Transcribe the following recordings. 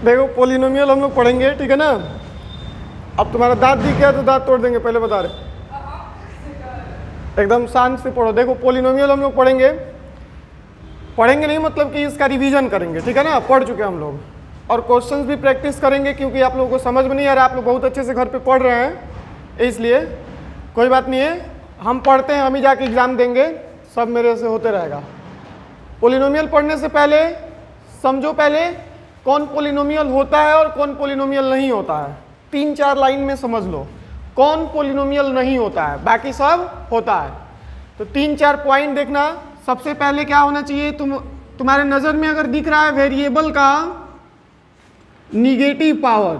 देखो पोलिनोमियल हम लोग पढ़ेंगे, ठीक है ना। अब तुम्हारा दांत दिख गया तो दांत तोड़ देंगे, पहले बता रहे, एकदम शांत से पढ़ो। देखो पोलिनोमियल हम लोग पढ़ेंगे नहीं मतलब कि इसका रिवीजन करेंगे, ठीक है ना। पढ़ चुके हम लोग, और क्वेश्चंस भी प्रैक्टिस करेंगे, क्योंकि आप लोगों को समझ में नहीं आ रहा, आप लोग बहुत अच्छे से घर पे पढ़ रहे हैं, इसलिए कोई बात नहीं है। हम पढ़ते हैं, हम ही जाके एग्जाम देंगे, सब मेरे से होते रहेगा। पोलिनोमियल पढ़ने से पहले समझो पहले कौन पोलिनोमियल होता है और कौन पोलिनोमियल नहीं होता है। 3-4 लाइन में समझ लो कौन पोलिनोमियल नहीं होता है, बाकी सब होता है। तो 3-4 पॉइंट देखना। सबसे पहले क्या होना चाहिए, तुम्हारे नजर में अगर दिख रहा है वेरिएबल का निगेटिव पावर,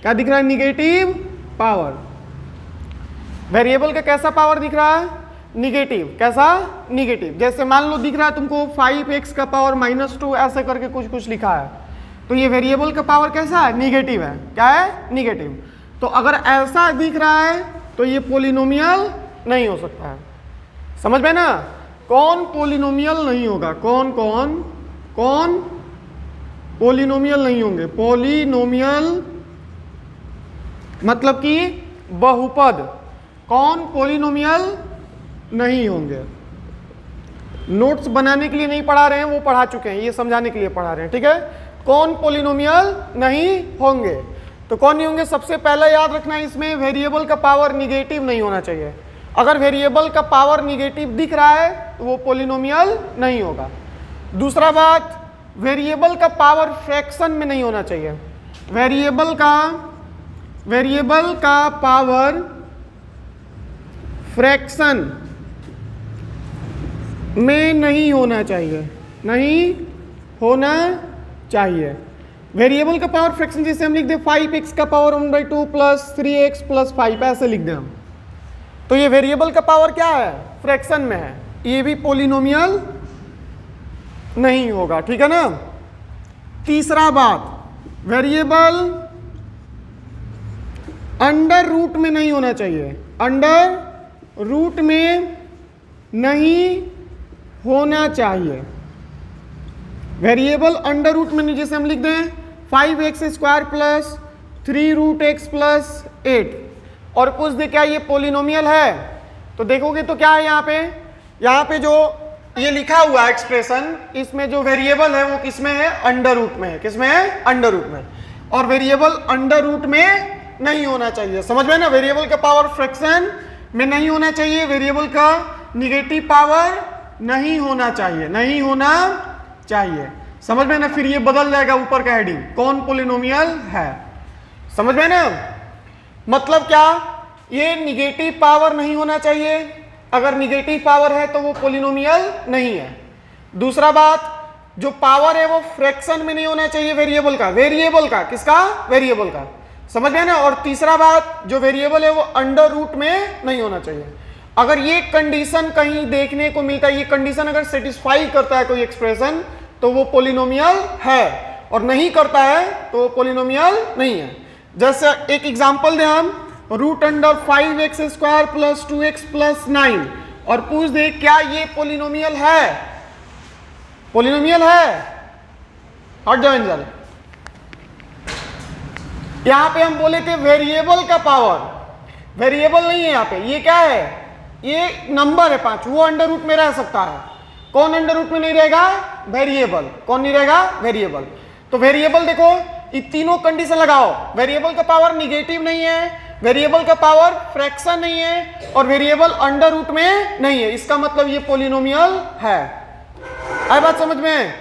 क्या दिख रहा है, निगेटिव पावर। वेरिएबल का कैसा पावर दिख रहा है, निगेटिव। कैसा, निगेटिव। जैसे मान लो दिख रहा है तुमको 5x का पावर -2 ऐसे करके कुछ लिखा है, तो ये वेरिएबल का पावर कैसा है, निगेटिव है। क्या है, निगेटिव। तो अगर ऐसा दिख रहा है तो ये पोलिनोमियल नहीं हो सकता है। समझ में ना, कौन पोलिनोमियल नहीं होगा, कौन पोलिनोमियल नहीं होंगे। पोलिनोमियल मतलब कि बहुपद, कौन पोलिनोमियल नहीं होंगे। नोट्स बनाने के लिए नहीं पढ़ा रहे हैं, वो पढ़ा चुके हैं, ये समझाने के लिए पढ़ा रहे हैं, ठीक है। कौन पोलिनोमियल नहीं होंगे, तो कौन नहीं होंगे। सबसे पहले याद रखना है इसमें वेरिएबल का पावर निगेटिव नहीं होना चाहिए। अगर वेरिएबल का पावर निगेटिव दिख रहा है तो वो पोलिनोमियल नहीं होगा। दूसरा बात, वेरिएबल का पावर फ्रैक्शन में नहीं होना चाहिए। वेरिएबल का पावर फ्रैक्शन में नहीं होना चाहिए, नहीं होना चाहिए। वेरिएबल का पावर फ्रैक्शन जैसे हम लिख दे 5x का पावर 1/2 प्लस 3x प्लस 5 ऐसे लिख दें हम, तो ये वेरिएबल का पावर क्या है, फ्रैक्शन में है, ये भी पोलिनोमियल नहीं होगा, ठीक है ना। तीसरा बात, वेरिएबल अंडर रूट में नहीं होना चाहिए, अंडर रूट में नहीं होना चाहिए। वेरिएबल अंडर रूट में नहीं, जैसे हम लिख दें 5x² प्लस 3√x प्लस 8 और पूछ दे क्या ये पोलिनोमियल है, तो देखोगे तो क्या है यहाँ पे जो ये लिखा हुआ है एक्सप्रेशन, इसमें जो वेरिएबल है वो किसमें है, अंडर रूट में है। किसमें है, अंडर रूट में। और वेरिएबल अंडर रूट में नहीं होना चाहिए, समझ में ना। वेरिएबल का पावर फ्रैक्शन में नहीं होना चाहिए, वेरिएबल का निगेटिव पावर नहीं होना चाहिए, नहीं होना चाहिए, समझ में ना। फिर ये बदल जाएगा ऊपर का हेडिंग, कौन पोलिनोमियल है, समझ में ना। मतलब क्या, ये निगेटिव पावर नहीं होना चाहिए, अगर निगेटिव पावर है तो वो पोलिनोमियल नहीं है। दूसरा बात, जो पावर है वो फ्रैक्शन में नहीं होना चाहिए वेरिएबल का, किसका, वेरिएबल का, समझ में ना। और तीसरा बात, जो वेरिएबल है वो अंडर रूट में नहीं होना चाहिए। अगर ये कंडीशन कहीं देखने को मिलता है, ये कंडीशन अगर सेटिस्फाई करता है कोई एक्सप्रेशन तो वो पोलिनोमियल है, और नहीं करता है तो वो पोलिनोमियल नहीं है। जैसे एक एग्जांपल दें हम, √5x² प्लस 2x प्लस 9 और पूछ दे क्या ये पोलिनोमियल है, पोलिनोमियल है। हट जाओ एंजल, यहां पे हम बोले थे वेरिएबल का पावर, वेरिएबल नहीं है यहाँ पे, ये क्या है, ये नंबर है 5, वो अंडर रूट में रह सकता है। कौन अंडर रूट में नहीं रहेगा, वेरिएबल। कौन नहीं रहेगा, वेरिएबल। तो वेरिएबल देखो, ये तीनों कंडीशन लगाओ, वेरिएबल का पावर निगेटिव नहीं है, वेरिएबल का पावर फ्रैक्शन नहीं है, और वेरिएबल अंडर रूट में नहीं है, इसका मतलब ये पोलिनोमियल है। आई बात समझ में।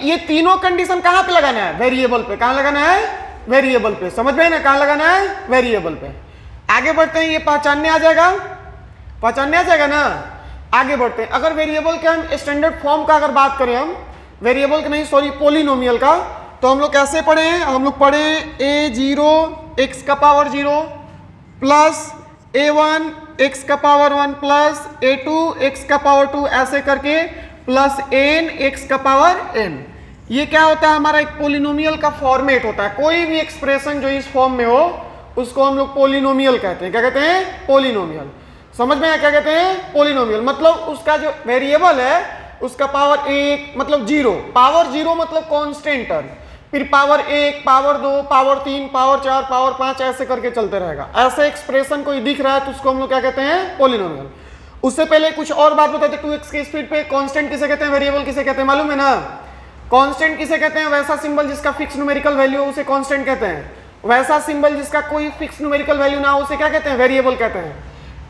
ये तीनों कंडीशन कहां पे लगाना है, वेरिएबल पे। कहां लगाना है, वेरिएबल पे, समझ में ना, कहां लगाना है, वेरिएबल पे। आगे बढ़ते हैं, ये पहचानने आ जाएगा ना। आगे बढ़ते हैं, अगर वेरिएबल के हम स्टैंडर्ड फॉर्म का अगर बात करें, हम वेरिएबल के नहीं सॉरी पोलिनोमियल का, तो हम लोग कैसे पढ़े हैं, हम लोग पढ़े a0 x का पावर 0 प्लस a1 x का पावर 1 प्लस a2 x का पावर 2 ऐसे करके प्लस n x का पावर n। ये क्या होता है, हमारा एक पोलिनोमियल का फॉर्मेट होता है। कोई भी एक्सप्रेशन जो इस फॉर्म में हो उसको हम लोग पोलिनोमियल कहते हैं। क्या कहते हैं, पोलिनोमियल। समझ में आया क्या कहते हैं, पोलिनोमियल। मतलब उसका जो वेरिएबल है उसका पावर 1 मतलब 0, पावर 0 मतलब कांस्टेंट टर्म, फिर power 1, power 2, power 3, power 4, power 5 ऐसे करके चलते रहेगा। ऐसे एक्सप्रेशन कोई दिख रहा है तो उसको हम लोग क्या कहते हैं, पॉलिनोमियल। उससे पहले कुछ और बात बताते, 2x की स्पीड पे कांस्टेंट किसे कहते हैं, वेरिएबल किसे कहते हैं, मालूम है ना? कांस्टेंट किसे कहते हैं, वैसा सिंबल जिसका फिक्स न्यूमेरिकल वैल्यू हो उसे कांस्टेंट कहते हैं, वैसा सिंबल जिसका कोई फिक्स न्यूमेरिकल वैल्यू ना हो उसे क्या कहते हैं, वेरिएबल कहते हैं।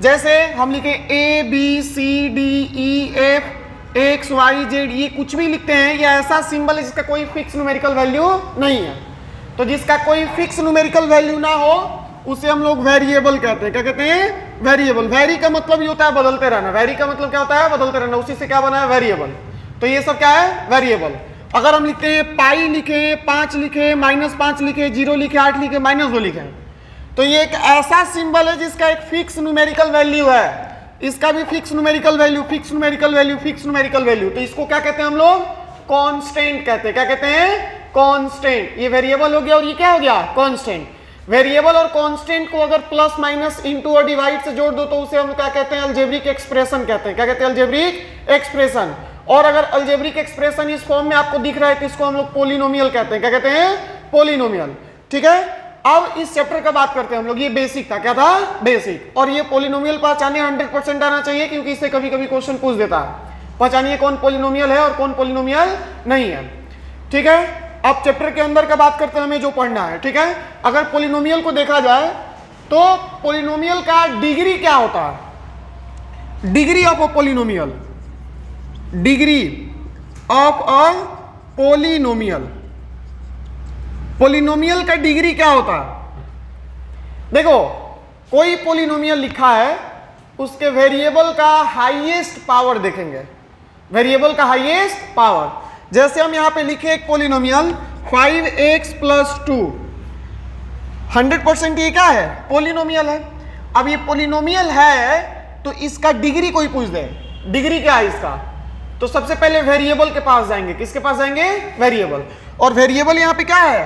जैसे हम लिखे A B C D E F X Y Z, ये कुछ भी लिखते हैं, ये ऐसा सिंबल है जिसका कोई फिक्स न्यूमेरिकल वैल्यू नहीं है। तो जिसका कोई फिक्स न्यूमेरिकल वैल्यू ना हो उसे हम लोग वेरिएबल कहते हैं। क्या कहते हैं, वेरिएबल। वेरी का मतलब ये होता है बदलते रहना, वेरी का मतलब क्या होता है, बदलते रहना, उसी से क्या बना है, वेरिएबल। तो ये सब क्या है, वेरिएबल। अगर हम लिखते हैं पाई लिखे, 5 लिखे, -5 लिखे, 0 लिखे, 8 लिखे, -2 लिखे, तो ये एक ऐसा सिंबल है जिसका एक फिक्स न्यूमेरिकल वैल्यू है। इसका भी fix numerical value, fix numerical value, fix numerical value. तो इसको क्या कहते हैं हम लोग, कांस्टेंट कहते हैं। क्या कहते हैं, कांस्टेंट। ये वेरिएबल हो गया और ये क्या हो गया, कांस्टेंट। वेरिएबल और कांस्टेंट को अगर प्लस माइनस इंटू और डिवाइड से जोड़ दो तो उसे हम क्या कहते हैं, अलजेब्रिक एक्सप्रेशन कहते हैं। क्या कहते हैं, अलजेब्रिक एक्सप्रेशन। और अगर अलजेब्रिक एक्सप्रेशन इस फॉर्म में आपको दिख रहा है तो इसको हम लोग पोलिनोमियल कहते हैं। क्या कहते हैं, पोलिनोमियल। ठीक है, अब इस चैप्टर का बात करते हैं हम लोग। ये बेसिक था, क्या था, बेसिक। और ये पोलिनोमियल पहचानिए, 100% आना चाहिए क्योंकि इससे कभी कभी क्वेश्चन पूछ देता है। पहचानिए कौन पोलिनोमियल है और कौन पोलिनोमियल नहीं है। ठीक है, अब चैप्टर के अंदर का बात करते हैं, हमें जो पढ़ना है। ठीक है, अगर पोलिनोमियल को देखा जाए तो पोलिनोमियल का डिग्री क्या होता है, degree of a polynomial, degree of a polynomial, polynomial का डिग्री क्या होता है। देखो, कोई पोलिनोमियल लिखा है, उसके वेरिएबल का हाईएस्ट पावर देखेंगे, वेरिएबल का हाईएस्ट पावर। जैसे हम यहां पे लिखे एक पोलिनोमियल 5x + 2, 100% ये क्या है, पोलिनोमियल है। अब ये पोलिनोमियल है तो इसका डिग्री कोई पूछ दे, डिग्री क्या है इसका, तो सबसे पहले वेरिएबल के पास जाएंगे। किसके पास जाएंगे, वेरिएबल। और वेरिएबल यहां पे क्या है,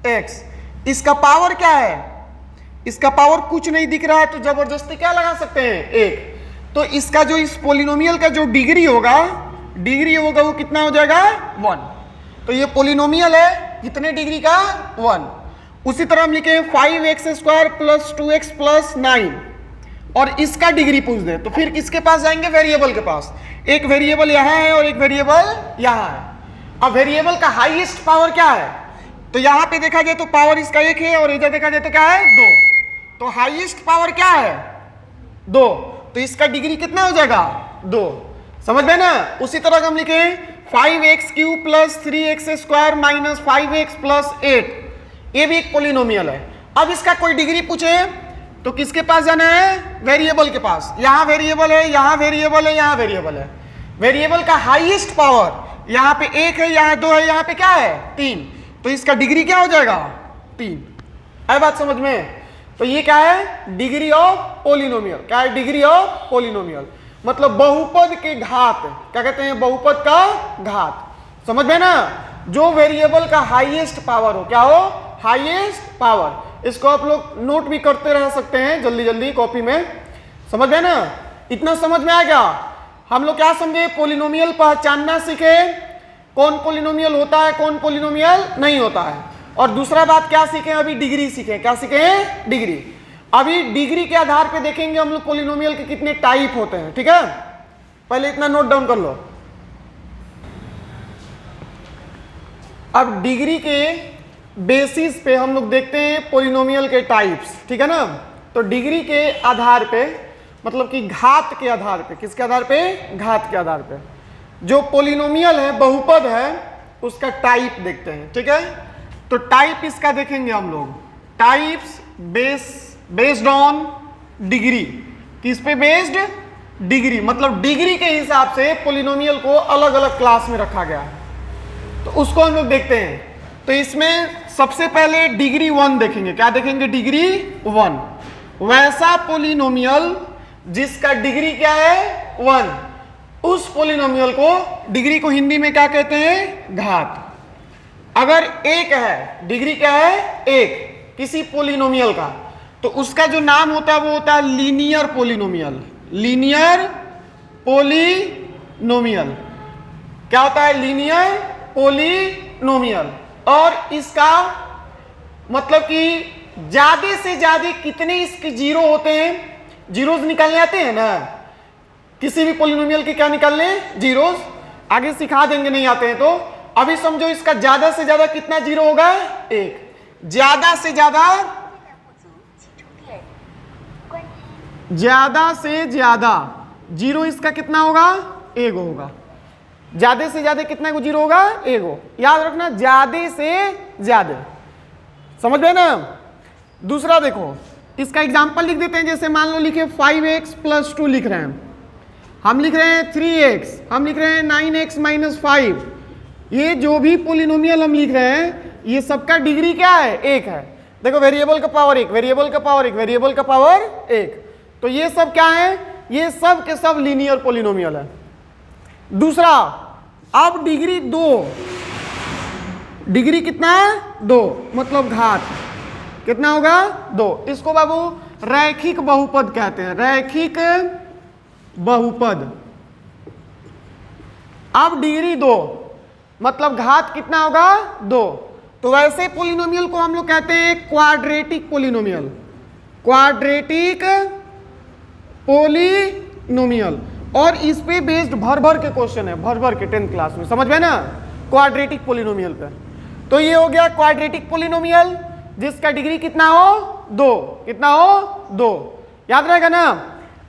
x। इसका पावर क्या है, इसका पावर कुछ नहीं दिख रहा है तो जबरदस्ती क्या लगा सकते हैं, 1। तो इसका जो इस पोलिनोमियल का जो डिग्री होगा वो कितना हो जाएगा, 1। तो ये पोलिनोमियल है कितने डिग्री का, 1। उसी तरह हम लिखे 5x² + 2x + 9 और इसका डिग्री पूछ दे तो फिर किसके पास जाएंगे, वेरिएबल के पास। एक वेरिएबल यहां है और एक वेरिएबल यहां है। अब वेरिएबल का हाईएस्ट पावर क्या है, तो यहां पे देखा जाए तो पावर इसका 1 है और इधर देखा जाए तो क्या है, 2। तो हाईएस्ट पावर क्या है, 2। तो इसका डिग्री कितना हो जाएगा, 2। समझ में ना। उसी तरह हम लिखे 5x³ + 3x² - 5x + 8, ये भी एक पोलिनोमियल है। अब इसका कोई डिग्री पूछे तो किसके पास जाना है, वेरिएबल के पास। यहां वेरिएबल है, यहां वेरिएबल है, यहां वेरिएबल है। वेरिएबल का हाईएस्ट पावर यहां पे 1 है, यहां 2 है, यहां पे क्या है, 3। तो इसका डिग्री क्या हो जाएगा, 3। है बात समझ में। तो ये क्या है, डिग्री ऑफ पोलिनोमियल। क्या है, डिग्री ऑफ पोलिनोमियल मतलब बहुपद के घात। क्या कहते हैं, बहुपद का घात। समझ में ना। जो वेरिएबल का हाईएस्ट पावर हो, क्या हो, हाईएस्ट पावर। इसको आप लोग नोट भी करते रह सकते हैं जल्दी जल्दी कॉपी में। समझ में ना, इतना समझ में आ गया। हम लोग क्या समझे, पोलिनोमियल पहचानना सीखे, कौन पोलिनोमियल होता है, कौन पोलिनोमियल नहीं होता है। और दूसरा बात क्या सीखे, अभी डिग्री सीखे। क्या सीखे, डिग्री। अभी डिग्री के आधार पे देखेंगे हम लोग पोलिनोमियल के कितने टाइप होते हैं। ठीक है, पहले इतना नोट डाउन कर लो। अब डिग्री के बेसिस पे हम लोग देखते हैं पोलिनोमियल के टाइप्स। ठीक है ना। तो डिग्री के आधार पे मतलब कि घात के आधार पे, किसके आधार पे, घात के आधार पे जो पोलिनोमियल है, बहुपद है, उसका टाइप देखते हैं। ठीक है, तो टाइप इसका देखेंगे हम लोग। Types based on degree. किस पे बेस्ड, डिग्री। मतलब डिग्री के हिसाब से पोलिनोमियल को अलग अलग क्लास में रखा गया है, तो उसको हम लोग देखते हैं। तो इसमें सबसे पहले डिग्री 1 देखेंगे। क्या देखेंगे, डिग्री 1। वैसा पोलिनोमियल जिसका डिग्री क्या है, 1, उस पोलिनोमियल को, डिग्री को हिंदी में क्या कहते हैं, घात। अगर 1 है, डिग्री क्या है, 1 किसी पोलिनोमियल का, तो उसका जो नाम होता है वो होता है लीनियर पोलिनोमियल। Linear polynomial. क्या होता है, लीनियर पोलिनोमियल। और इसका मतलब कि ज्यादा से ज्यादा कितने इसके जीरो होते हैं, जीरोस निकालने आते हैं ना किसी भी पोलिनोमियल के, क्या निकालने, जीरोस। आगे सिखा देंगे नहीं आते हैं तो। अभी समझो इसका ज्यादा से ज्यादा कितना जीरो होगा, एक। ज्यादा से ज्यादा जीरो इसका कितना होगा, एक होगा। ज्यादा से ज्यादा कितना को जीरो होगा, एक हो। याद रखना, ज्यादा से ज्यादा, समझ गए ना। दूसरा देखो, इसका एग्जांपल लिख देते हैं। जैसे मान लो लिखे 5x + 2 लिख रहे हैं, हम लिख रहे हैं 3x, हम लिख रहे हैं 9x - 5। ये जो भी पोलिनोमियल हम लिख रहे हैं, ये सबका डिग्री क्या है, एक है। देखो वेरिएबल का पावर एक, वेरिएबल का पावर एक, वेरिएबल का पावर एक। तो ये सब क्या है, ये सब के सब लीनियर पोलिनोमियल है। दूसरा, अब डिग्री 2, डिग्री कितना, 2, मतलब घात कितना होगा, 2। इसको बाबू रैखिक बहुपद कहते हैं, रैखिक बहुपद। अब डिग्री 2 मतलब घात कितना होगा, 2। तो वैसे पोलिनोमियल को हम लोग कहते हैं क्वाड्रेटिक पोलिनोमियल, क्वाड्रेटिक पोलिनोमियल। और इस पे बेस्ड भर भर के क्वेश्चन है, भर भर के 10th क्लास में, समझ में ना, क्वाड्रेटिक पोलिनोमियल पे। तो ये हो गया क्वाड्रेटिक पोलिनोमियल जिसका डिग्री कितना हो, 2। कितना हो, 2। याद रहेगा ना।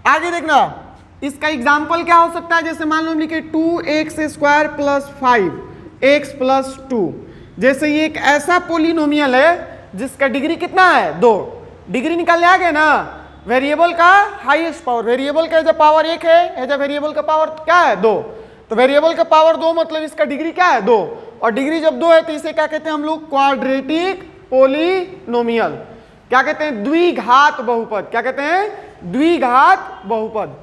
आगे देखना, इसका एग्जाम्पल क्या हो सकता है। जैसे मान लो हम लिखे 2x² + 5x + 2। जैसे ये एक ऐसा पोलिनोमियल है जिसका डिग्री कितना है, 2। डिग्री निकालने आ गए ना, वेरिएबल का हाईएस्ट पावर, वेरिएबल का जब पावर 1 है, जब वेरिएबल का पावर क्या है, 2। तो वेरिएबल का पावर 2 मतलब इसका डिग्री क्या है, 2। और डिग्री जब 2 है तो इसे क्या कहते हैं हम लोग, क्वाड्रेटिक पोलिनोमियल। क्या कहते हैं, द्विघात बहुपद। क्या कहते हैं, द्विघात बहुपद।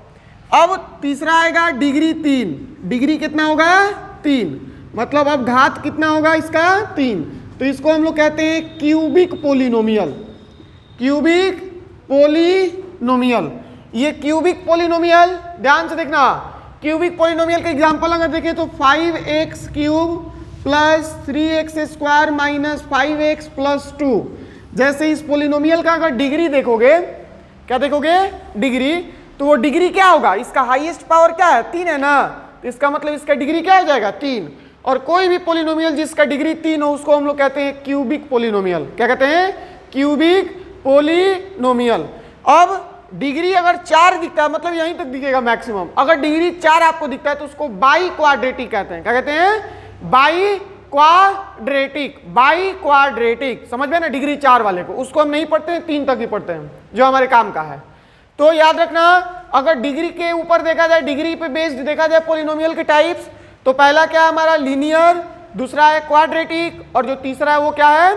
अब तीसरा आएगा डिग्री 3। डिग्री कितना होगा, 3, मतलब अब घात कितना होगा इसका, 3। तो इसको हम लोग कहते हैं क्यूबिक पोलिनोमियल, क्यूबिक पोलिनोमियल। ये क्यूबिक पोलिनोमियल, ध्यान से देखना, क्यूबिक पोलिनोमियल का एग्जांपल अगर देखें तो 5x³ + 3x² - 5x + 2। जैसे इस पोलिनोमियल का अगर डिग्री देखोगे, क्या देखोगे, डिग्री, तो वो डिग्री क्या होगा, इसका हाईएस्ट पावर क्या है, 3 है ना। तो इसका मतलब इसका डिग्री क्या हो जाएगा, 3। और कोई भी पोलिनोमियल जिसका डिग्री 3 हो उसको हम लोग कहते हैं क्यूबिक पोलिनोमियल। क्या कहते हैं, क्यूबिक पोलिनोमियल। अब डिग्री अगर 4 दिखता है, मतलब यहीं तक दिखेगा मैक्सिमम। अगर डिग्री 4 आपको दिखता है तो उसको बाई क्वाड्रेटिक कहते हैं। क्या कहते हैं, बाई क्वाड्रेटिक, बाई क्वाड्रेटिक। समझ में ना, डिग्री 4 वाले को, उसको हम नहीं पढ़ते हैं, 3 तक ही पढ़ते हैं जो हमारे काम का है। तो याद रखना, अगर डिग्री के ऊपर देखा जाए, डिग्री पे बेस्ड देखा जाए पोलिनोमियल के टाइप्स, तो पहला क्या है हमारा, लीनियर, दूसरा है क्वाड्रेटिक, और जो तीसरा है वो क्या है,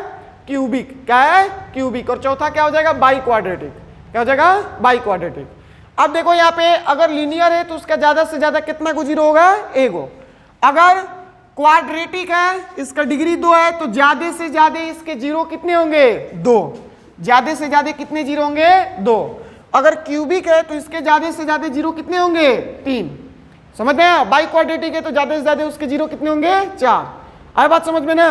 क्यूबिक। क्या है, क्यूबिक। और चौथा क्या हो जाएगा, बाई क्वाड्रेटिक। क्या हो जाएगा, बाई क्वाड्रेटिक। अब देखो यहाँ पे अगर लीनियर है तो उसका ज्यादा से ज्यादा कितना को जीरो होगा, 1 हो। अगर क्वाड्रेटिक है, इसका डिग्री 2 है, तो ज्यादा से ज्यादा इसके जीरो कितने होंगे, 2। ज्यादा से ज्यादा कितने जीरो होंगे, 2। अगर क्यूबिक है तो इसके ज्यादा से ज्यादा जीरो कितने होंगे, 3। समझ में। बाई क्वाड्रेटिक है तो ज्यादा से ज्यादा उसके जीरो कितने होंगे, 4। आए बात समझ में ना,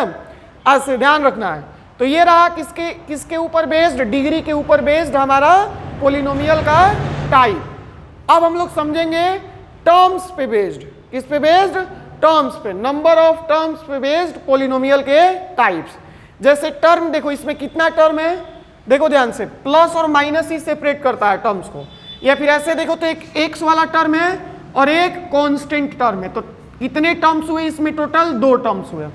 ऐसे ध्यान रखना है। तो ये रहा किसके किसके ऊपर बेस्ड, डिग्री के ऊपर बेस्ड हमारा पोलिनोमियल का टाइप। अब हम लोग समझेंगे टर्म्स पे बेस्ड। किस पे बेस्ड, टर्म्स पे, नंबर ऑफ टर्म्स पे बेस्ड पोलिनोमियल के टाइप्स। जैसे टर्म देखो, इसमें कितना टर्म है, देखो ध्यान से, प्लस और माइनस ही सेपरेट करता है टर्म्स को। या फिर ऐसे देखो तो एक एक्स वाला टर्म है और एक कांस्टेंट टर्म है। तो कितने टर्म्स हुए इसमें, टोटल 2 टर्म्स हुए।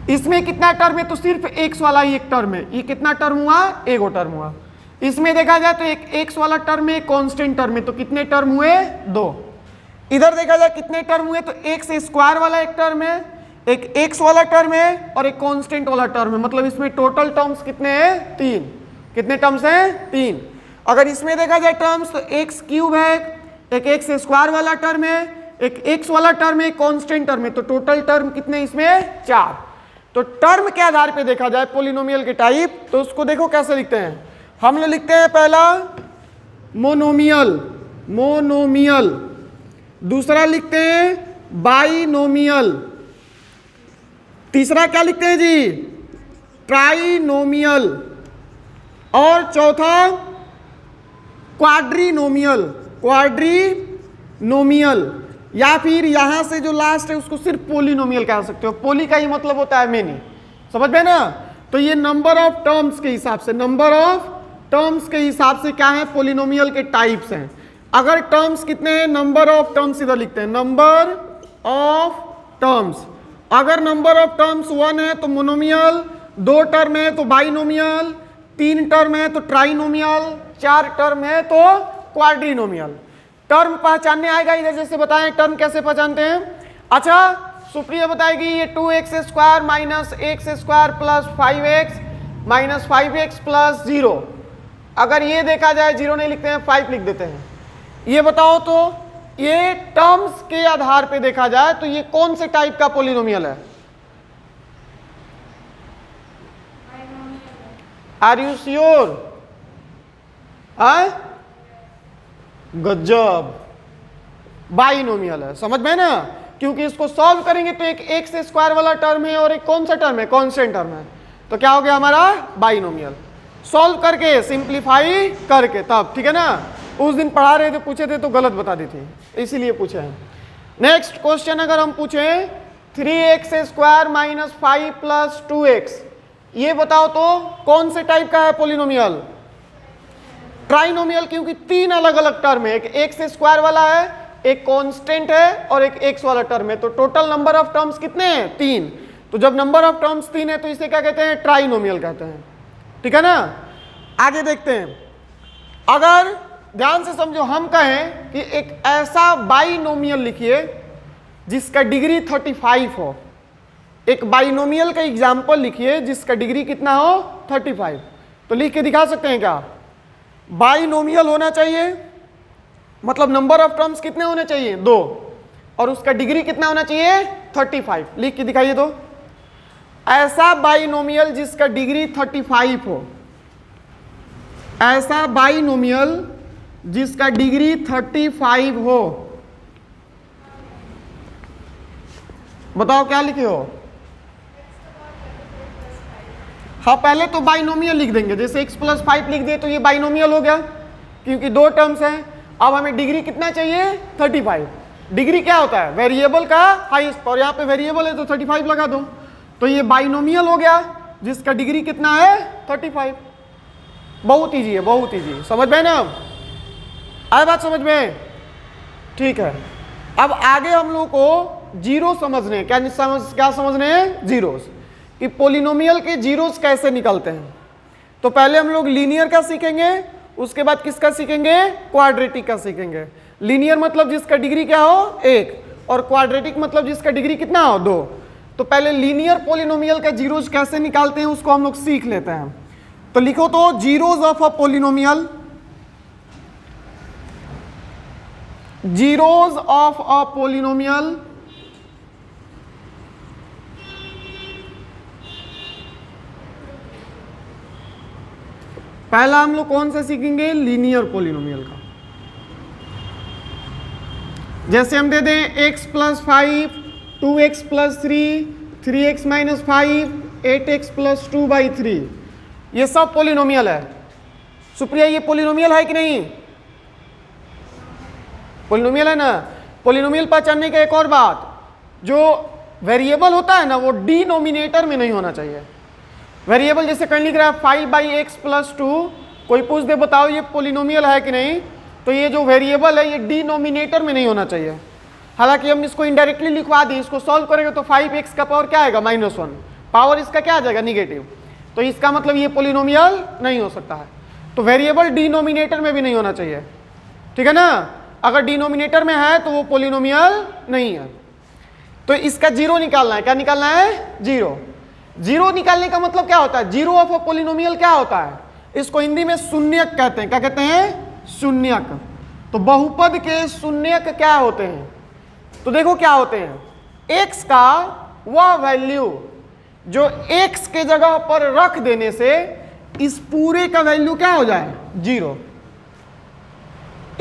इसमें कितना टर्म है, तो सिर्फ एक्स वाला ही एक टर्म है। ये कितना टर्म हुआ, 1 टर्म हुआ। इसमें देखा जाए तो एक एक्स वाला टर्म है, एक कांस्टेंट टर्म है, तो कितने टर्म हुए, 2। इधर देखा जाए कितने टर्म हुए, तो x² वाला एक टर्म है, एक x वाला टर्म है और एक कांस्टेंट वाला टर्म है। मतलब इसमें टोटल टर्म्स कितने हैं, 3। कितने टर्म्स हैं, 3। अगर इसमें देखा जाए टर्म्स तो x³ है, एक x² वाला टर्म है, एक x वाला टर्म है, कांस्टेंट टर्म है। तो टोटल टर्म कितने इसमें, 4। तो टर्म के आधार पे देखा जाए पोलिनोमियल के टाइप, तो उसको देखो कैसे लिखते हैं। हम लोग लिखते हैं पहला मोनोमियल, मोनोमियल। दूसरा लिखते हैं बाइनोमियल। तीसरा क्या लिखते हैं जी? ट्राइनोमियल। और चौथा क्वाड्रीनोमियल। क्वाड्रीनोमियल, या फिर यहां से जो लास्ट है उसको सिर्फ पोलिनोमियल कह सकते हो। पोली का ही मतलब होता है मेनी, समझ में ना? तो ये नंबर ऑफ टर्म्स के हिसाब से, नंबर ऑफ टर्म्स के हिसाब से क्या है, पोलिनोमियल के टाइप्स हैं। अगर टर्म्स कितने हैं, नंबर ऑफ टर्म्स इधर लिखते हैं, नंबर ऑफ टर्म्स। अगर नंबर ऑफ टर्म्स 1 है तो मोनोमियल, 2 टर्म है तो बाइनोमियल, 3 टर्म है तो ट्राइनोमियल, 4 टर्म है तो क्वाड्रीनोमियल। टर्म पहचानने आएगा इधर, जैसे बताएं टर्म कैसे पहचानते हैं। अच्छा, सुप्रिया बताएगी ये 2x square minus x square plus 5x minus 5x plus 0। अगर ये देखा जाए 0 नहीं लिखते हैं, 5 लिख देते हैं। ये बताओ तो ये टर्म्स के आधार पे देखा जाए तो ये कौन से टाइप का पोलिनोमियल है? Are you sure? गजब, बाइनोमियल है, समझ में ना? क्योंकि इसको सॉल्व करेंगे तो एक एक्स स्क्वायर वाला टर्म है और एक कौन सा टर्म है, कांस्टेंट टर्म है, तो क्या हो गया हमारा बाइनोमियल। सॉल्व करके, सिंप्लीफाई करके तब, ठीक है ना? उस दिन पढ़ा रहे थे, पूछे थे तो गलत बता दी थी, इसीलिए पूछे हैं। नेक्स्ट क्वेश्चन अगर हम पूछें 3x square minus 5 plus 2x, ये बताओ तो कौन से टाइप का है पोलिनोमियल? ट्राइनोमियल, क्योंकि 3 अलग अलग टर्म है, एक एक्स स्क्वायर वाला है, एक कांस्टेंट है और एक एक्स वाला टर्म है। तो टोटल नंबर ऑफ टर्म्स कितने हैं? 3। तो जब नंबर ऑफ टर्म्स 3 है तो इसे क्या कहते हैं? ट्राइनोमियल कहते हैं, ठीक है ना? आगे देखते हैं। अगर ध्यान से समझो, हम कहें कि एक ऐसा बाइनोमियल लिखिए जिसका डिग्री 35 हो। एक बाइनोमियल का एग्जाम्पल लिखिए जिसका डिग्री कितना हो? 35। तो लिख के दिखा सकते हैं क्या? बाइनोमियल होना चाहिए, मतलब नंबर ऑफ टर्म्स कितने होने चाहिए? 2, और उसका डिग्री कितना होना चाहिए? 35। लिख के दिखाइए तो। ऐसा बाइनोमियल जिसका डिग्री 35 हो, ऐसा बाइनोमियल जिसका डिग्री 35 हो, बताओ क्या लिखे हो? हाँ, पहले तो बाइनोमियल लिख देंगे, जैसे x प्लस 5 लिख दे तो ये बाइनोमियल हो गया, क्योंकि 2 टर्म्स हैं। अब हमें डिग्री कितना चाहिए? 35। डिग्री क्या होता है? वेरिएबल का हाईएस्ट, और यहाँ पे वेरिएबल है तो 35 लगा दो, तो ये बाइनोमियल हो गया जिसका डिग्री कितना है? 35। बहुत इजी है, बहुत इजी, समझ में ना? आए बात समझ में? ठीक है। अब आगे हम लोग को जीरो समझने हैं। क्या समझने हैं? जीरोस, कि पोलिनोमियल के जीरोस कैसे निकलते हैं। तो पहले हम लोग लीनियर का सीखेंगे, उसके बाद किसका सीखेंगे? क्वाड्रेटिक का सीखेंगे। लीनियर मतलब जिसका डिग्री क्या हो? 1, और क्वाड्रेटिक मतलब जिसका डिग्री कितना हो? 2। तो पहले लीनियर पोलिनोमियल का जीरोस कैसे निकालते हैं उसको हम लोग सीख लेते हैं। तो लिखो तो zeros of a polynomial, zeros of a polynomial पहला हम लोग कौन सा सीखेंगे? लीनियर पोलिनोमियल का। जैसे हम दे दें x plus 5, 2x plus 3, 3x minus 5, 8x plus 2/3, ये सब पोलिनोमियल है। सुप्रिया, ये पोलिनोमियल है कि नहीं? पोलिनोमियल है ना? पोलिनोमियल पहचानने का एक और बात, जो वेरिएबल होता है ना वो डिनोमिनेटर में नहीं होना चाहिए। वेरिएबल जैसे कहीं लिख रहा है 5/x प्लस 2, कोई पूछ दे बताओ ये पोलिनोमियल है कि नहीं, तो ये जो वेरिएबल है ये डिनोमिनेटर में नहीं होना चाहिए। हालांकि हम इसको इनडायरेक्टली लिखवा दें, इसको सॉल्व करेंगे तो 5x का पावर क्या आएगा? -1, पावर इसका क्या आ जाएगा? निगेटिव। तो इसका मतलब ये पोलिनोमियल नहीं हो सकता है। तो वेरिएबल डिनोमिनेटर में भी नहीं होना चाहिए, ठीक है ना? अगर डिनोमिनेटर में है तो वो पोलिनोमियल नहीं है। तो इसका जीरो निकालना है। क्या निकालना है? जीरो। जीरो निकालने का मतलब क्या होता है? जीरो ऑफ अ पोलिनोमियल क्या होता है? इसको हिंदी में शून्यक कहते हैं। क्या कहते हैं? शून्यक। तो बहुपद के शून्यक क्या होते हैं? तो देखो क्या होते हैं, x का वह वैल्यू जो x के जगह पर रख देने से इस पूरे का वैल्यू क्या हो जाए? जीरो।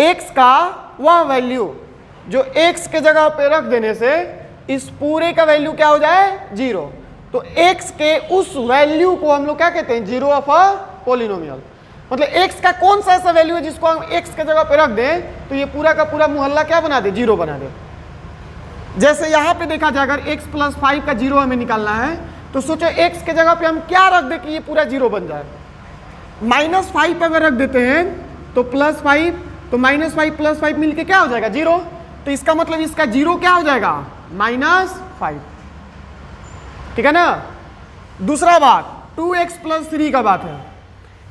x का वह वैल्यू जो x के जगह पे रख देने से इस पूरे का वैल्यू क्या हो जाए 0। तो x के उस वैल्यू को हम लोग क्या कहते हैं, जीरो ऑफ अ पोलिनोमियल। मतलब x का कौन सा ऐसा वैल्यू है जिसको हम x के जगह पे रख दें तो ये पूरा का पूरा मोहल्ला क्या बना दे, जीरो बना दे। जैसे यहां पे देखा जाए अगर x + 5 का जीरो हमें निकालना है तो सोचो x के जगह पे हम क्या रख दें कि ये पूरा जीरो बन जाए। -5 अगर रख देते हैं तो +5, तो -5 + 5 मिलके क्या हो जाएगा, जीरो। तो इसका मतलब इसका जीरो क्या हो जाएगा, -5। ठीक है ना। दूसरा बात 2x + 3 का बात है।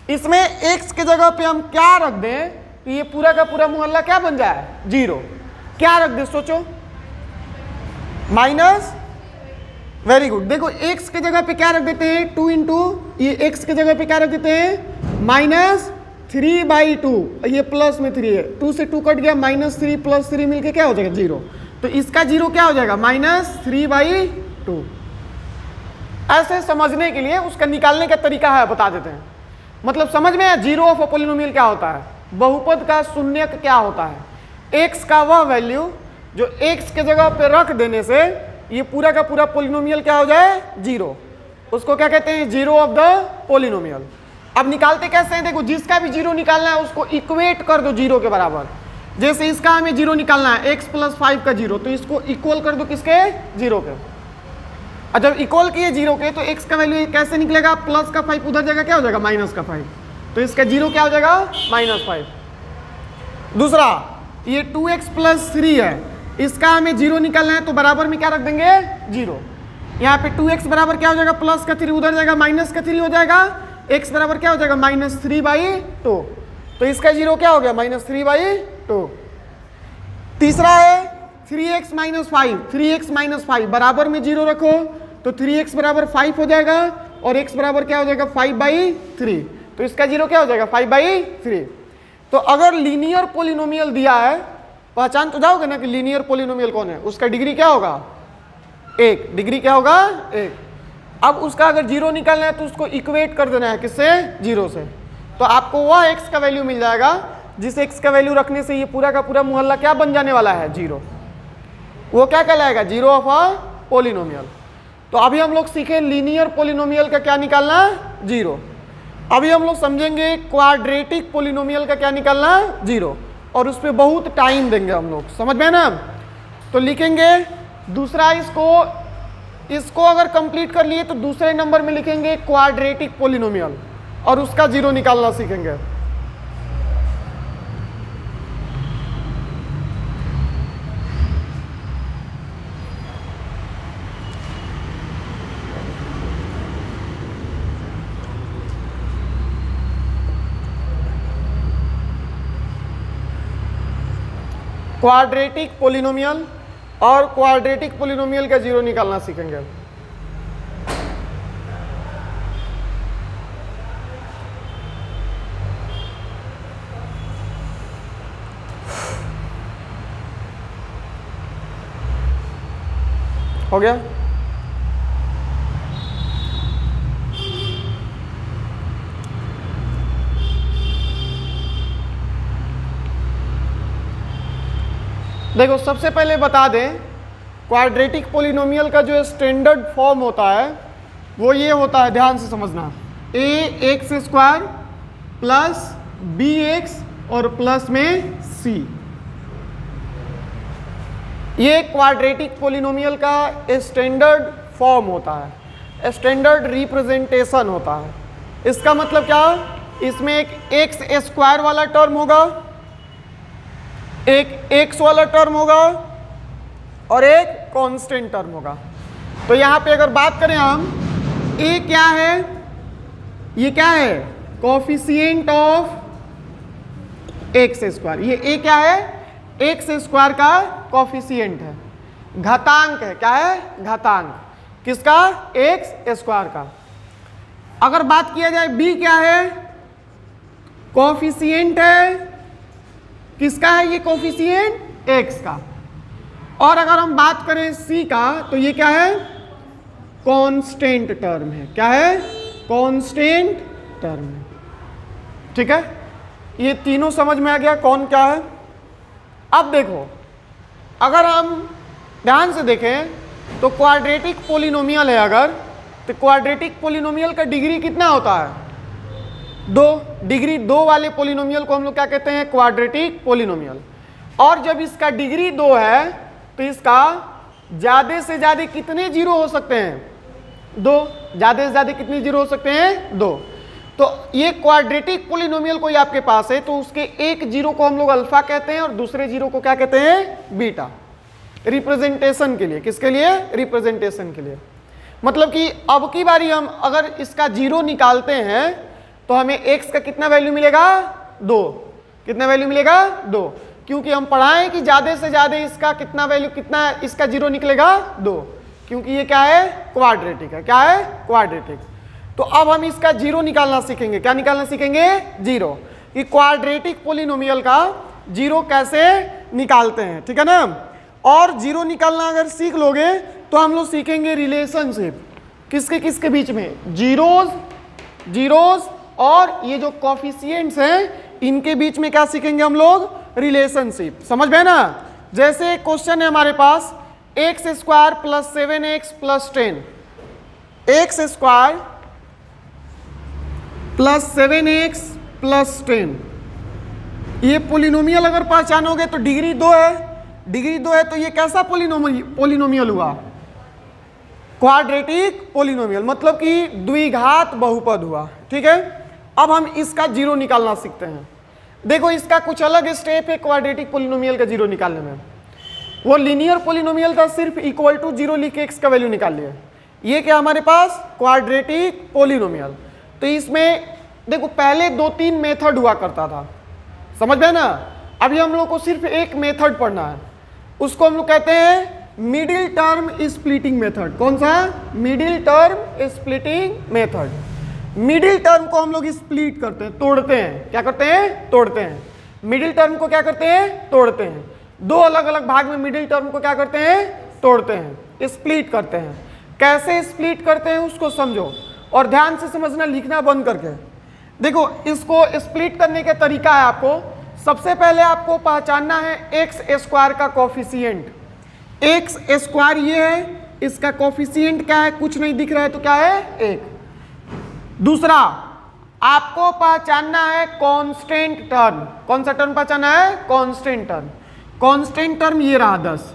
इसमें x के जगह पे हम क्या रख दें तो ये पूरा का पूरा मोहल्ला क्या बन जाए, जीरो। क्या रख दे सोचो, माइनस, वेरी गुड। देखो x के जगह पे क्या रख देते हैं, 2 इंटू, ये x के जगह पे क्या रख देते हैं, -3/2, ये प्लस में 3 है, 2 से 2 कट गया, -3 + 3 मिलके क्या हो जाएगा, जीरो। तो इसका जीरो क्या हो जाएगा, -3/2। ऐसे समझने के लिए उसका निकालने का तरीका है बता देते हैं। मतलब समझ में आया, जीरो ऑफ अ पॉलिनोमियल क्या होता है, बहुपद का शून्यक क्या होता है। x का वह वैल्यू जो x के जगह पे रख देने से ये पूरा का पूरा पोलिनोमियल क्या हो जाए, जीरो, उसको क्या कहते हैं, जीरो ऑफ द पोलिनोमियल। अब निकालते कैसे हैं, देखो जिसका भी जीरो निकालना है उसको इक्वेट कर दो जीरो के बराबर। जैसे इसका हमें जीरो निकालना है, x + 5 का जीरो, तो इसको इक्वल कर दो किसके, जीरो के। और जब इक्वल किए जीरो के तो x का वैल्यू कैसे निकलेगा, प्लस का 5 उधर जाएगा क्या हो जाएगा, -5, तो इसका जीरो क्या हो जाएगा, -5। दूसरा ये 2x + 3 है, इसका हमें जीरो निकालना है तो बराबर में क्या रख देंगे, जीरो। यहाँ पे 2x बराबर क्या हो जाएगा, प्लस का 3 उधर जाएगा, माइनस का 3 हो जाएगा, x बराबर क्या हो जाएगा, -3/2। तो इसका जीरो क्या हो गया, -3/2। तीसरा है 3x - 5, 3x - 5 बराबर में जीरो रखो तो 3x बराबर 5 हो जाएगा और x बराबर क्या हो जाएगा, 5/3। तो इसका जीरो क्या हो जाएगा, 5/3। तो अगर लीनियर पोलिनोमियल दिया है, पहचान तो जाओगे ना कि लीनियर पोलिनोमियल कौन है, उसका डिग्री क्या होगा, 1। डिग्री क्या होगा, 1। अब उसका अगर जीरो निकालना है तो उसको इक्वेट कर देना है किससे, जीरो से। तो आपको वह x का वैल्यू मिल जाएगा जिस x का वैल्यू रखने से ये पूरा का पूरा मोहल्ला क्या बन जाने वाला है, जीरो। वो क्या कहलाएगा, जीरो ऑफ अ पोलिनोमियल। तो अभी हम लोग सीखे लीनियर पोलिनोमियल का क्या निकालना, जीरो। अभी हम लोग समझेंगे क्वाड्रेटिक पोलिनोमियल का क्या निकालना, जीरो, और उस पर बहुत टाइम देंगे हम लोग, समझ में ना। तो लिखेंगे दूसरा, इसको अगर कंप्लीट कर लिए तो दूसरे नंबर में लिखेंगे क्वाड्रेटिक पोलिनोमियल और उसका जीरो निकालना सीखेंगे। क्वाड्रेटिक पोलिनोमियल और क्वाड्रेटिक पोलिनोमियल का जीरो निकालना सीखेंगे। हो गया। देखो सबसे पहले बता दें, क्वाड्रेटिक पोलिनोमियल का जो स्टैंडर्ड फॉर्म होता है वो ये होता है, ध्यान से समझना, ax² प्लस bx और प्लस में c। ये क्वाड्रेटिक पोलिनोमियल का स्टैंडर्ड फॉर्म होता है, स्टैंडर्ड रिप्रेजेंटेशन होता है। इसका मतलब क्या, इसमें एक x² वाला टर्म होगा, एक x वाला टर्म होगा और एक कांस्टेंट टर्म होगा। तो यहाँ पे अगर बात करें हम, a क्या है, ये क्या है, कोफिशिएंट ऑफ x²। ये a क्या है, x² का कोफिशिएंट है, घातांक है। क्या है, घातांक किसका, x² का। अगर बात किया जाए b क्या है, कोफिशिएंट है, किसका है ये कोफिशिएंट, x का। और अगर हम बात करें c का तो ये क्या है, कांस्टेंट टर्म है। क्या है, कांस्टेंट टर्म है। ठीक है, ये तीनों समझ में आ गया कौन क्या है। अब देखो अगर हम ध्यान से देखें तो क्वाड्रेटिक पोलिनोमियल है अगर, तो क्वाड्रेटिक पोलिनोमियल का डिग्री कितना होता है? 2। डिग्री 2 वाले पोलिनोमियल को हम लोग क्या कहते हैं? Quadratic polynomial. और जब इसका डिग्री 2 है तो इसका ज्यादा से ज्यादा कितने जीरो हो सकते हैं? 2। ज्यादा से ज्यादा कितने जीरो हो सकते हैं? 2। तो ये क्वाड्रेटिक पोलिनोमियल कोई आपके पास है तो उसके एक जीरो को हम लोग अल्फा कहते हैं और दूसरे जीरो को क्या कहते हैं? बीटा। रिप्रेजेंटेशन के लिए, किसके लिए? रिप्रेजेंटेशन के लिए। मतलब कि अब की बारी हम अगर इसका जीरो निकालते हैं तो हमें x का कितना वैल्यू मिलेगा? 2। कितना वैल्यू मिलेगा? 2। क्योंकि हम पढ़ाएं कि ज्यादा से ज्यादा इसका कितना वैल्यू, कितना इसका जीरो निकलेगा? 2। क्योंकि ये क्या है? क्वाड्रेटिक है। क्या है? क्वाड्रेटिक। तो अब हम इसका जीरो निकालना सीखेंगे। क्या निकालना सीखेंगे? जीरो। कि क्वाड्रेटिक पोलिनोमियल का जीरो कैसे निकालते हैं, ठीक है ना। और जीरो निकालना अगर सीख लोगे तो हम लोग सीखेंगे रिलेशनशिप किसके किसके बीच में? जीरोज और ये जो कोफिशिएंट्स हैं इनके बीच में क्या सीखेंगे हम लोग? रिलेशनशिप। समझ में ना। जैसे एक क्वेश्चन है हमारे पास, x square plus 7x plus 10, x square plus 7x plus 10, ये पोलिनोमियल अगर पहचानोगे तो डिग्री 2 है। डिग्री 2 है तो ये कैसा पोलिनोमियल हुआ? क्वाड्रेटिक पोलिनोमियल, मतलब कि द्विघात बहुपद हुआ, ठीक है। अब हम इसका जीरो निकालना सीखते हैं। देखो इसका कुछ अलग स्टेप है क्वाड्रेटिक पोलिनोमियल का जीरो निकालने में। वो लीनियर पोलिनोमियल था, सिर्फ इक्वल टू जीरो लिख के एक्स का वैल्यू निकाल लिया। ये क्या हमारे पास? Quadratic polynomial. तो इसमें देखो पहले 2-3 मेथड हुआ करता था, समझ में ना। अभी हम लोग को सिर्फ एक मेथड पढ़ना है, उसको हम लोग कहते हैं मिडिल टर्म स्प्लिटिंग मेथड। कौन सा? Middle term splitting method. Middle term को हम लोग स्प्लिट करते हैं, तोड़ते हैं। क्या करते हैं? तोड़ते हैं। मिडिल टर्म को क्या करते हैं? तोड़ते हैं। 2 अलग अलग भाग में मिडिल टर्म को क्या करते हैं? तोड़ते हैं, स्प्लिट करते हैं। कैसे स्प्लिट करते हैं उसको समझो और ध्यान से समझना, लिखना बंद करके। देखो इसको स्प्लिट करने का तरीका है आपको, सबसे पहले आपको पहचानना है एक्स स्क्वायर का कोफिशिएंट। एक्स स्क्वायर ये है, इसका कोफिशिएंट क्या है? कुछ नहीं दिख रहा है तो क्या है? 1। दूसरा आपको पहचानना है कांस्टेंट टर्म। कौन सा टर्म पहचाना है? Constant term. कांस्टेंट टर्म ये रहा 10,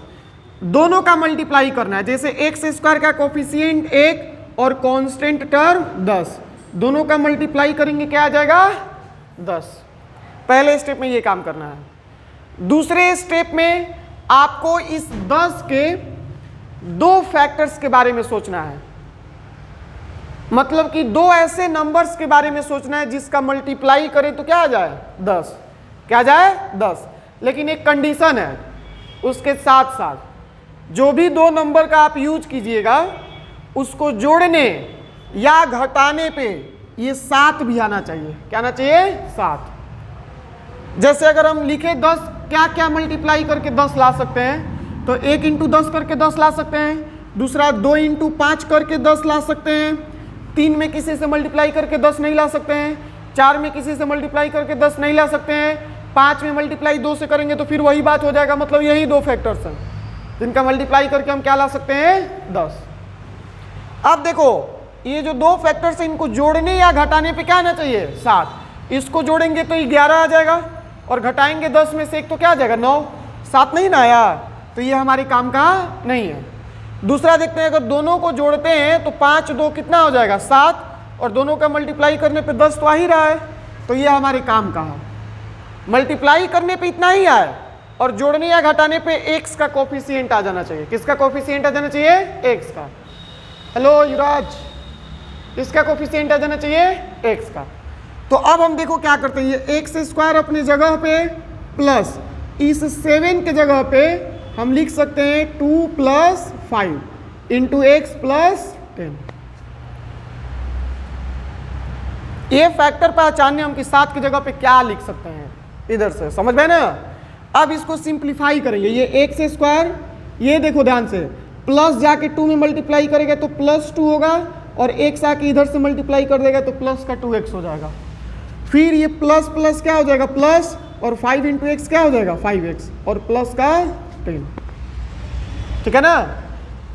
दोनों का मल्टीप्लाई करना है। जैसे एक्स स्क्वायर का कोफिशिएंट 1 और कांस्टेंट टर्म 10, दोनों का मल्टीप्लाई करेंगे क्या आ जाएगा? 10। पहले स्टेप में ये काम करना है। दूसरे स्टेप में आपको इस 10 के 2 फैक्टर्स के बारे में सोचना है। मतलब कि 2 ऐसे नंबर्स के बारे में सोचना है जिसका मल्टीप्लाई करें तो क्या आ जाए? 10। क्या आ जाए? 10। लेकिन एक कंडीशन है, उसके साथ साथ जो भी 2 नंबर का आप यूज कीजिएगा उसको जोड़ने या घटाने पे ये 7 भी आना चाहिए। क्या आना चाहिए? 7। जैसे अगर हम लिखे 10, क्या क्या मल्टीप्लाई करके 10 ला सकते हैं? तो 1 इंटू 10 करके 10 ला सकते हैं। दूसरा 2 इंटू 5 करके 10 ला सकते हैं। 3 में किसी से मल्टीप्लाई करके 10 नहीं ला सकते हैं। 4 में किसी से मल्टीप्लाई करके 10 नहीं ला सकते हैं। 5 में मल्टीप्लाई 2 से करेंगे तो फिर वही बात हो जाएगा। मतलब यही 2 फैक्टर्स हैं जिनका मल्टीप्लाई करके हम क्या ला सकते हैं? 10। अब देखो ये जो 2 फैक्टर्स हैं इनको जोड़ने या घटाने पे क्या आना चाहिए? 7। इसको जोड़ेंगे तो 11 आ जाएगा और घटाएंगे 10 में से 1 तो क्या आ जाएगा? 9। 7 नहीं ना आया, तो ये हमारे काम का नहीं है। दूसरा देखते हैं, अगर दोनों को जोड़ते हैं तो 5 2 कितना हो जाएगा? 7, और दोनों का मल्टीप्लाई करने पे 10 तो आ ही रहा है, तो ये हमारे काम का है। मल्टीप्लाई करने पे इतना ही आए और जोड़ने या घटाने पे एक्स का कोफिशिएंट आ जाना चाहिए। किसका कोफिशिएंट आ जाना चाहिए? एक्स का। हेलो युवराज, किसका कोफिशिएंट आ जाना चाहिए? एक्स का। तो अब हम देखो क्या करते हैं, ये एक्स स्क्वायर अपनी जगह पे प्लस इस 7 के जगह पे हम लिख सकते हैं 2 + 5 इंटू एक्स प्लस 10। ये फैक्टर पहचानने हम कि 7 की जगह पे क्या लिख सकते हैं इधर से, समझ में ना। अब इसको सिंप्लीफाई करेंगे, ये एक्स स्क्वायर, ये देखो ध्यान से, प्लस जाके 2 में मल्टीप्लाई करेगा तो +2 होगा और एक्स आके इधर से मल्टीप्लाई कर देगा तो प्लस का 2x हो जाएगा। फिर ये प्लस प्लस क्या हो जाएगा? प्लस, और 5 इंटू एक्स क्या हो जाएगा? 5x, और प्लस का 10। ठीक है ना।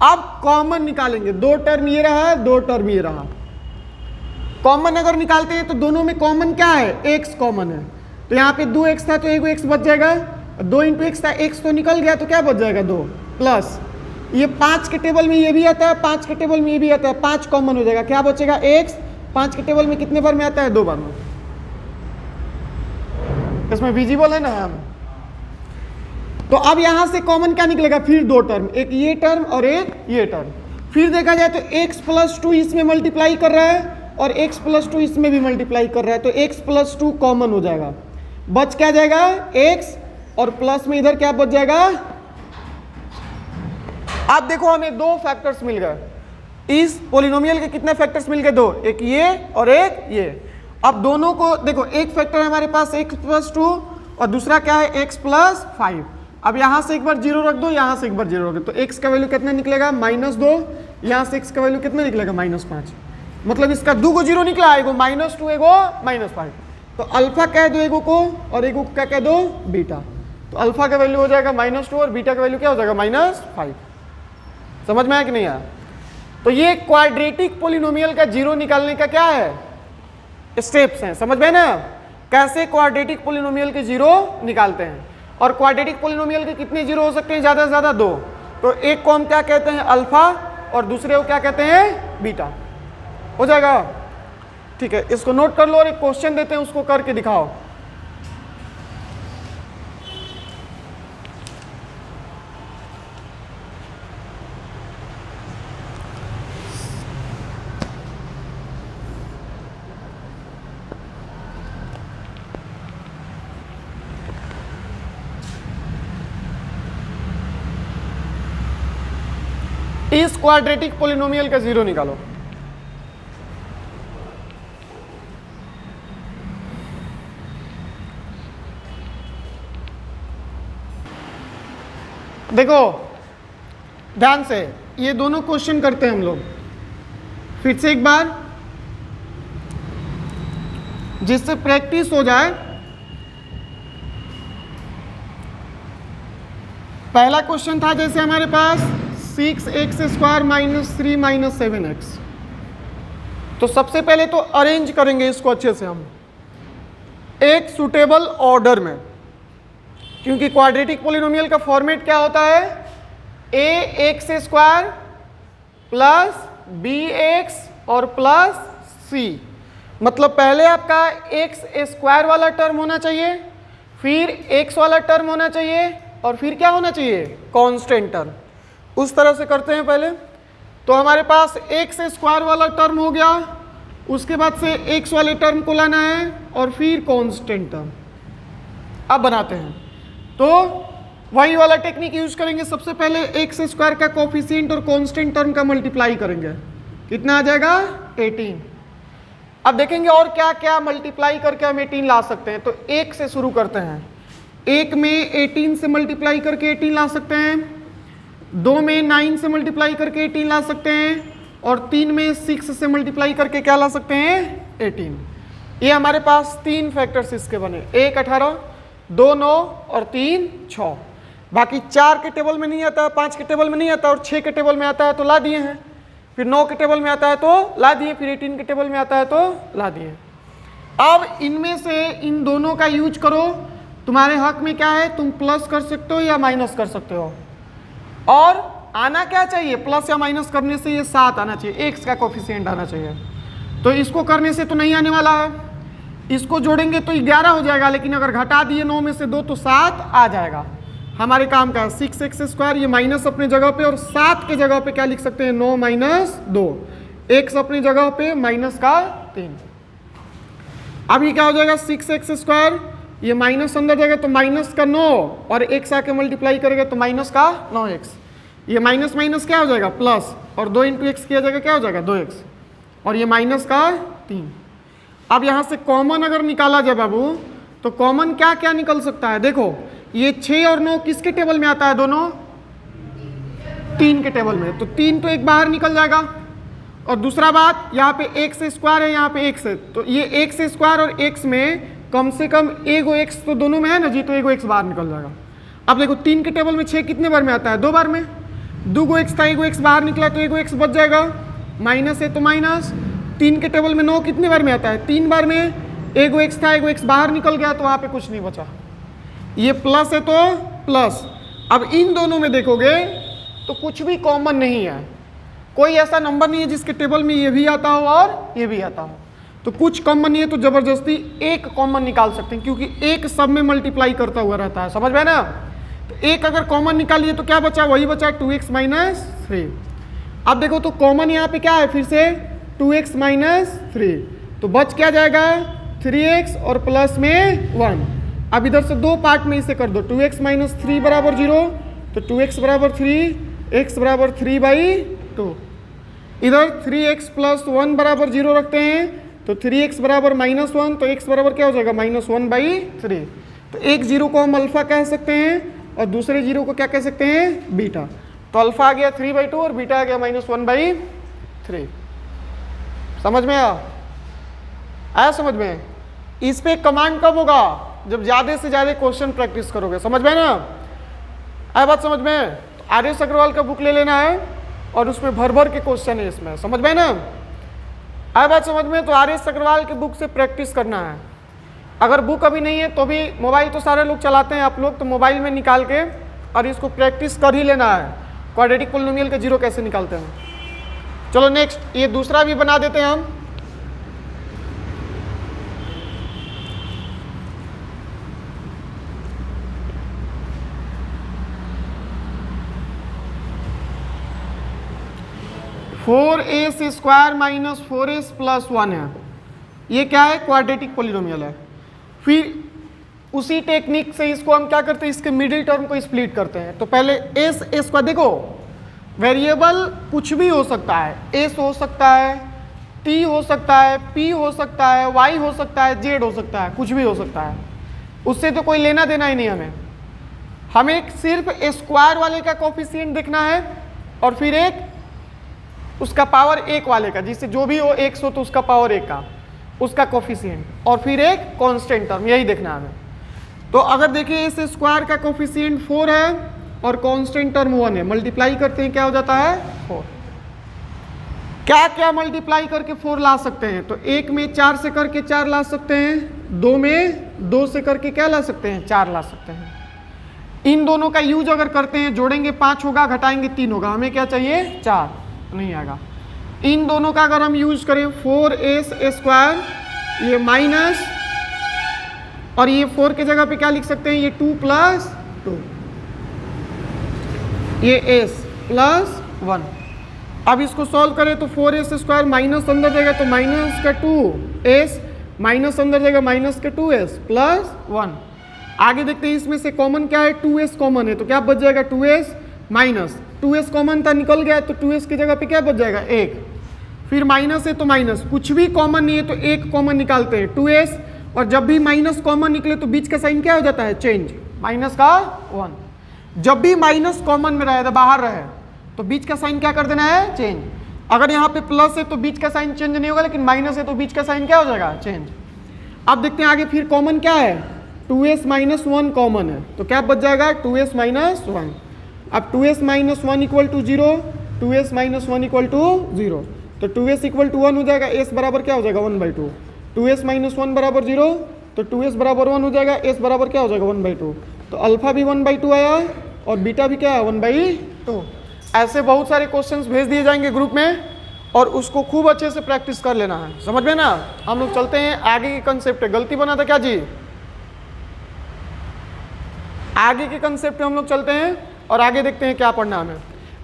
अब कॉमन निकालेंगे, दो टर्म ये रहा, दो टर्म ये रहा। कॉमन अगर निकालते हैं तो दोनों में कॉमन क्या है, x कॉमन है, तो यहाँ पे 2x था तो एक x बच जाएगा, 2 इंटू एक्स था, x तो निकल गया तो क्या बच जाएगा 2 प्लस ये 5 के टेबल में ये भी आता है, 5 के टेबल में ये भी आता है, 5 कॉमन हो जाएगा, क्या बचेगा x। 5 के टेबल में कितने बार में आता है, 2 बार में। इसमें विजिबल है ना हम। तो अब यहां से कॉमन क्या निकलेगा, फिर दो टर्म, एक ये टर्म और एक ये टर्म। फिर देखा जाए तो x प्लस 2 इसमें मल्टीप्लाई कर रहा है और x प्लस 2 इसमें भी मल्टीप्लाई कर रहा है, तो x प्लस 2 कॉमन हो जाएगा, बच क्या जाएगा x, और प्लस में इधर क्या बच जाएगा। अब देखो हमें दो फैक्टर्स मिल गए, इस पोलिनोमियल के कितने फैक्टर्स मिल गए, दो, एक ये और एक ये। अब दोनों को देखो, एक फैक्टर है हमारे पास x प्लस 2 और दूसरा क्या है x प्लस 5। अब यहां से एक बार 0 रख दो, यहां से एक बार 0 रख दो, तो x का वैल्यू कितना निकलेगा, -2, यहां से x का वैल्यू कितना निकलेगा, -5। मतलब इसका 2 को 0 निकला, एगो -2 एगो -5। तो अल्फा कह दो एगो को और एगो क्या कह दो, बीटा। तो अल्फा का वैल्यू हो जाएगा -2 और बीटा का वैल्यू क्या हो जाएगा, -5। समझ में आया कि नहीं आया। तो ये क्वाड्रेटिक पोलिनोमियल का जीरो निकालने का क्या है, स्टेप्स हैं, समझ में ना, कैसे क्वाड्रेटिक पोलिनोमियल के जीरो निकालते हैं। और क्वाड्रेटिक पोलिनोमियल के कितने जीरो हो सकते हैं, ज़्यादा से ज़्यादा 2। तो एक को हम क्या कहते हैं, अल्फा, और दूसरे को क्या कहते हैं, बीटा। हो जाएगा, ठीक है, इसको नोट कर लो और एक क्वेश्चन देते हैं, उसको करके दिखाओ। इस क्वाड्रेटिक पोलिनोमियल का जीरो निकालो। देखो ध्यान से, ये दोनों क्वेश्चन करते हैं हम लोग फिर से एक बार, जिससे प्रैक्टिस हो जाए। पहला क्वेश्चन था जैसे हमारे पास 6x² - 3 - 7x। तो सबसे पहले तो अरेंज करेंगे इसको अच्छे से हम एक सुटेबल ऑर्डर में, क्योंकि क्वाड्रेटिक पोलिनोमियल का फॉर्मेट क्या होता है, ax² प्लस bx और प्लस c। मतलब पहले आपका x² वाला टर्म होना चाहिए, फिर x वाला टर्म होना चाहिए, और फिर क्या होना चाहिए, कांस्टेंट टर्म। उस तरह से करते हैं पहले। तो हमारे पास x² वाला टर्म हो गया, उसके बाद से x वाले टर्म को लाना है और फिर कांस्टेंट टर्म। अब बनाते हैं, तो वही वाला टेक्निक यूज करेंगे। सबसे पहले x² का कोफिशिएंट और कांस्टेंट टर्म का मल्टीप्लाई करेंगे, कितना आ जाएगा, 18। अब देखेंगे और क्या क्या मल्टीप्लाई करके हम 18 ला सकते हैं। तो 1 से शुरू करते हैं, 1 में 18 से मल्टीप्लाई करके 18 ला सकते हैं, 2 में 9 से मल्टीप्लाई करके 18 ला सकते हैं, और 3 में 6 से मल्टीप्लाई करके क्या ला सकते हैं, 18। ये हमारे पास 3 फैक्टर्स इसके बने, 1 18, 2 9 और 3 6। बाकी 4 के टेबल में नहीं आता, 5 के टेबल में नहीं आता, और 6 के टेबल में आता है तो ला दिए हैं, फिर 9 के टेबल में आता है तो ला दिए, फिर 18 के टेबल में आता है तो ला दिए। अब इनमें से इन दोनों का यूज करो, तुम्हारे हक में क्या है, तुम प्लस कर सकते हो या माइनस कर सकते हो। और आना क्या चाहिए, प्लस या माइनस करने से ये 7 आना चाहिए, x का कोफिशिएंट आना चाहिए। तो इसको करने से तो नहीं आने वाला है, इसको जोड़ेंगे तो 11 हो जाएगा, लेकिन अगर घटा दिए 9 में से 2 तो 7 आ जाएगा। हमारे काम का है 6x², ये माइनस अपने जगह पे, और 7 के जगह पे क्या लिख सकते हैं, 9 - 2, x अपनी जगह पे माइनस का 3। अब ये क्या हो जाएगा, 6x², ये माइनस अंदर जाएगा तो माइनस का 9, और x आके मल्टीप्लाई करेगा तो माइनस का 9x। ये माइनस माइनस क्या हो जाएगा, प्लस, और 2 इंटू एक्स किया जाएगा क्या हो जाएगा, 2x, और ये माइनस का 3। अब यहाँ से कॉमन अगर निकाला जाए बाबू, तो कॉमन क्या क्या निकल सकता है, देखो ये 6 और 9 किसके टेबल में आता है, दोनों 3 के टेबल में, तो 3 तो एक बाहर निकल जाएगा। और दूसरा बात, यहाँ पे x² है, यहाँ पे x है, तो ये x² और x में कम से कम एगो x तो दोनों में है ना जी, तो एगो x बाहर निकल जाएगा। अब देखो 3 के टेबल में 6 कितने बार में आता है, 2 बार में, 2 गो एक्स था, 1 गो एक्स बाहर निकला तो 1 गो एक्स बच जाएगा, माइनस है तो माइनस। 3 के टेबल में 9 कितने बार में आता है? 3 बार में। 1 गो एक्स था, 1 गो एक्स बाहर निकल गया तो वहाँ पे कुछ नहीं बचा। ये प्लस है तो प्लस। अब इन दोनों में देखोगे तो कुछ भी कॉमन नहीं है, कोई ऐसा नंबर नहीं है जिसके टेबल में ये भी आता हो और ये भी आता हो, तो कुछ कॉमन नहीं है, तो जबरदस्ती एक कॉमन निकाल सकते हैं, क्योंकि एक सब में मल्टीप्लाई करता हुआ रहता है, समझ में ना। तो एक अगर कॉमन निकालिए तो क्या बचा? वही बचा 2x माइनस 3। अब देखो तो कॉमन यहाँ पे क्या है? फिर से 2x माइनस 3, तो बच क्या जाएगा? 3x और प्लस में 1। अब इधर से दो पार्ट में इसे कर दो, 2x माइनस 3 बराबर 0, तो 2x बराबर 3, x बराबर 3/2। इधर 3x प्लस 1 बराबर 0 रखते हैं, तो 3x बराबर -1, तो x बराबर क्या हो जाएगा? -1/3। तो एक जीरो को हम अल्फा कह सकते हैं और दूसरे जीरो को क्या कह सकते हैं? बीटा। तो अल्फा आ गया 3/2 और बीटा आ गया -1/3। समझ में आया समझ में? इस पे कमांड कब होगा? जब ज़्यादा से ज़्यादा क्वेश्चन प्रैक्टिस करोगे, समझ में ना? आया बात समझ में? तो आर.एस. अग्रवाल का बुक ले लेना है और उसमें भर भर के क्वेश्चन है इसमें, समझ में ना? आया बात समझ में? तो आर.एस. अग्रवाल के बुक से प्रैक्टिस करना है। अगर बुक अभी नहीं है तो भी मोबाइल तो सारे लोग चलाते हैं आप लोग, तो मोबाइल में निकाल के और इसको प्रैक्टिस कर ही लेना है, क्वाड्रेटिक पॉलिनोमियल के जीरो कैसे निकालते हैं। चलो नेक्स्ट, ये दूसरा भी बना देते हैं हम। Four S square minus 4s plus 1 है, ये क्या है? क्वाड्रेटिक पॉलिनोमियल है। फिर उसी टेक्निक से इसको हम क्या करते हैं? इसके मिडिल टर्म को स्प्लिट करते हैं। तो पहले एस स्क्वायर, देखो वेरिएबल कुछ भी हो सकता है, एस हो सकता है, टी हो सकता है, पी हो सकता है, वाई हो सकता है, जेड हो सकता है, कुछ भी हो सकता है, उससे तो कोई लेना देना ही नहीं हमें सिर्फ स्क्वायर वाले का कोफिशिएंट देखना है और फिर एक उसका पावर 1 वाले का, जिससे जो भी हो x हो तो उसका पावर 1 का, उसका कोफिशिएंट, और फिर एक कांस्टेंट टर्म, यही देखना है हमें। तो अगर देखिए इस स्क्वायर का कोफिशिएंट 4 है और कांस्टेंट टर्म 1 है, मल्टीप्लाई करते हैं क्या हो जाता है? 4। क्या क्या मल्टीप्लाई करके 4 ला सकते हैं? तो 1 में 4 से करके 4 ला सकते हैं, 2 में 2 से करके क्या ला सकते हैं? 4 ला सकते हैं। इन दोनों का यूज अगर करते हैं, जोड़ेंगे 5 होगा, घटाएंगे 3 होगा, हमें क्या चाहिए? 4, नहीं आएगा। इन दोनों का अगर हम यूज करें 4s स्क्वायर, ये माइनस, और ये 4 के जगह पे क्या लिख सकते हैं? ये 2 + 2, ये s + 1। अब इसको सॉल्व करें तो 4s स्क्वायर माइनस अंदर जाएगा तो माइनस का 2s, माइनस अंदर जाएगा माइनस का 2s प्लस 1। आगे देखते हैं इसमें से कॉमन क्या है? 2s कॉमन है, तो क्या बच जाएगा? 2s माइनस 2s कॉमन था, निकल गया, तो 2s की जगह पे क्या बच जाएगा? 1। फिर माइनस है तो माइनस, कुछ भी कॉमन नहीं है तो एक कॉमन निकालते हैं 2s, और जब भी माइनस कॉमन निकले तो बीच का साइन क्या हो जाता है? चेंज, माइनस का 1। जब भी माइनस कॉमन में रहे, बाहर रहे, तो बीच का साइन क्या कर देना है? चेंज। अगर यहाँ पे प्लस है तो बीच का साइन चेंज नहीं होगा, लेकिन माइनस है तो बीच का साइन क्या हो जाएगा? चेंज। अब देखते हैं आगे, फिर कॉमन क्या है? 2s माइनस 1 कॉमन है, तो क्या बच जाएगा? 2s minus 1। अब 2s minus 1 equal to 0, 2s minus 1 equal to 0, तो 2s इक्वल टू 1 हो जाएगा, s बराबर क्या हो जाएगा? 1/2। 2s माइनस 1 बराबर 0, तो 2s बराबर 1 हो जाएगा, s बराबर क्या हो जाएगा? 1/2। तो अल्फा भी 1/2 आया और बीटा भी क्या है? 1/2। ऐसे बहुत सारे क्वेश्चंस भेज दिए जाएंगे ग्रुप में और उसको खूब अच्छे से प्रैक्टिस कर लेना है, समझ में ना? हम लोग चलते हैं आगे के कंसेप्ट है। गलती बना था क्या जी? आगे के कंसेप्ट पे हम लोग चलते हैं और आगे देखते हैं क्या पढ़ना हमें।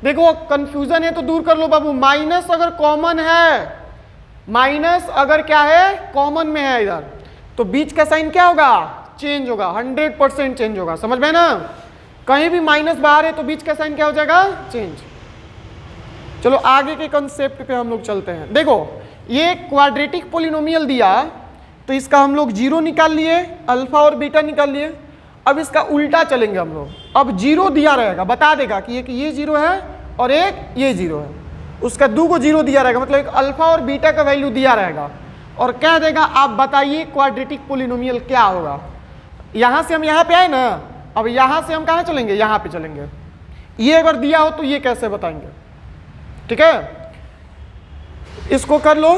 देखो कंफ्यूजन है तो दूर कर लो बाबू। माइनस अगर कॉमन है, माइनस अगर क्या है? कॉमन में है इधर, तो बीच का साइन क्या होगा? चेंज होगा, 100% चेंज होगा, समझ में ना? कहीं भी माइनस बाहर है तो बीच का साइन क्या हो जाएगा? चेंज। चलो आगे के कंसेप्ट पे हम लोग चलते हैं। देखो ये क्वाड्रेटिक पॉलिनोमियल दिया तो इसका हम लोग जीरो निकाल लिए, अल्फा और बीटा निकाल लिए। अब इसका उल्टा चलेंगे हम लोग। अब जीरो दिया रहेगा, बता देगा कि ये जीरो है और एक ये जीरो है, उसका 2 को जीरो दिया रहेगा, मतलब एक अल्फा और बीटा का वैल्यू दिया रहेगा और कह देगा आप बताइए क्वाड्रेटिक पॉलिनोमियल क्या होगा। यहां से हम यहां पे आए ना, अब यहां से हम कहां चलेंगे? यहां पे चलेंगे। ये अगर दिया हो तो ये कैसे बताएंगे? ठीक है, इसको कर लो।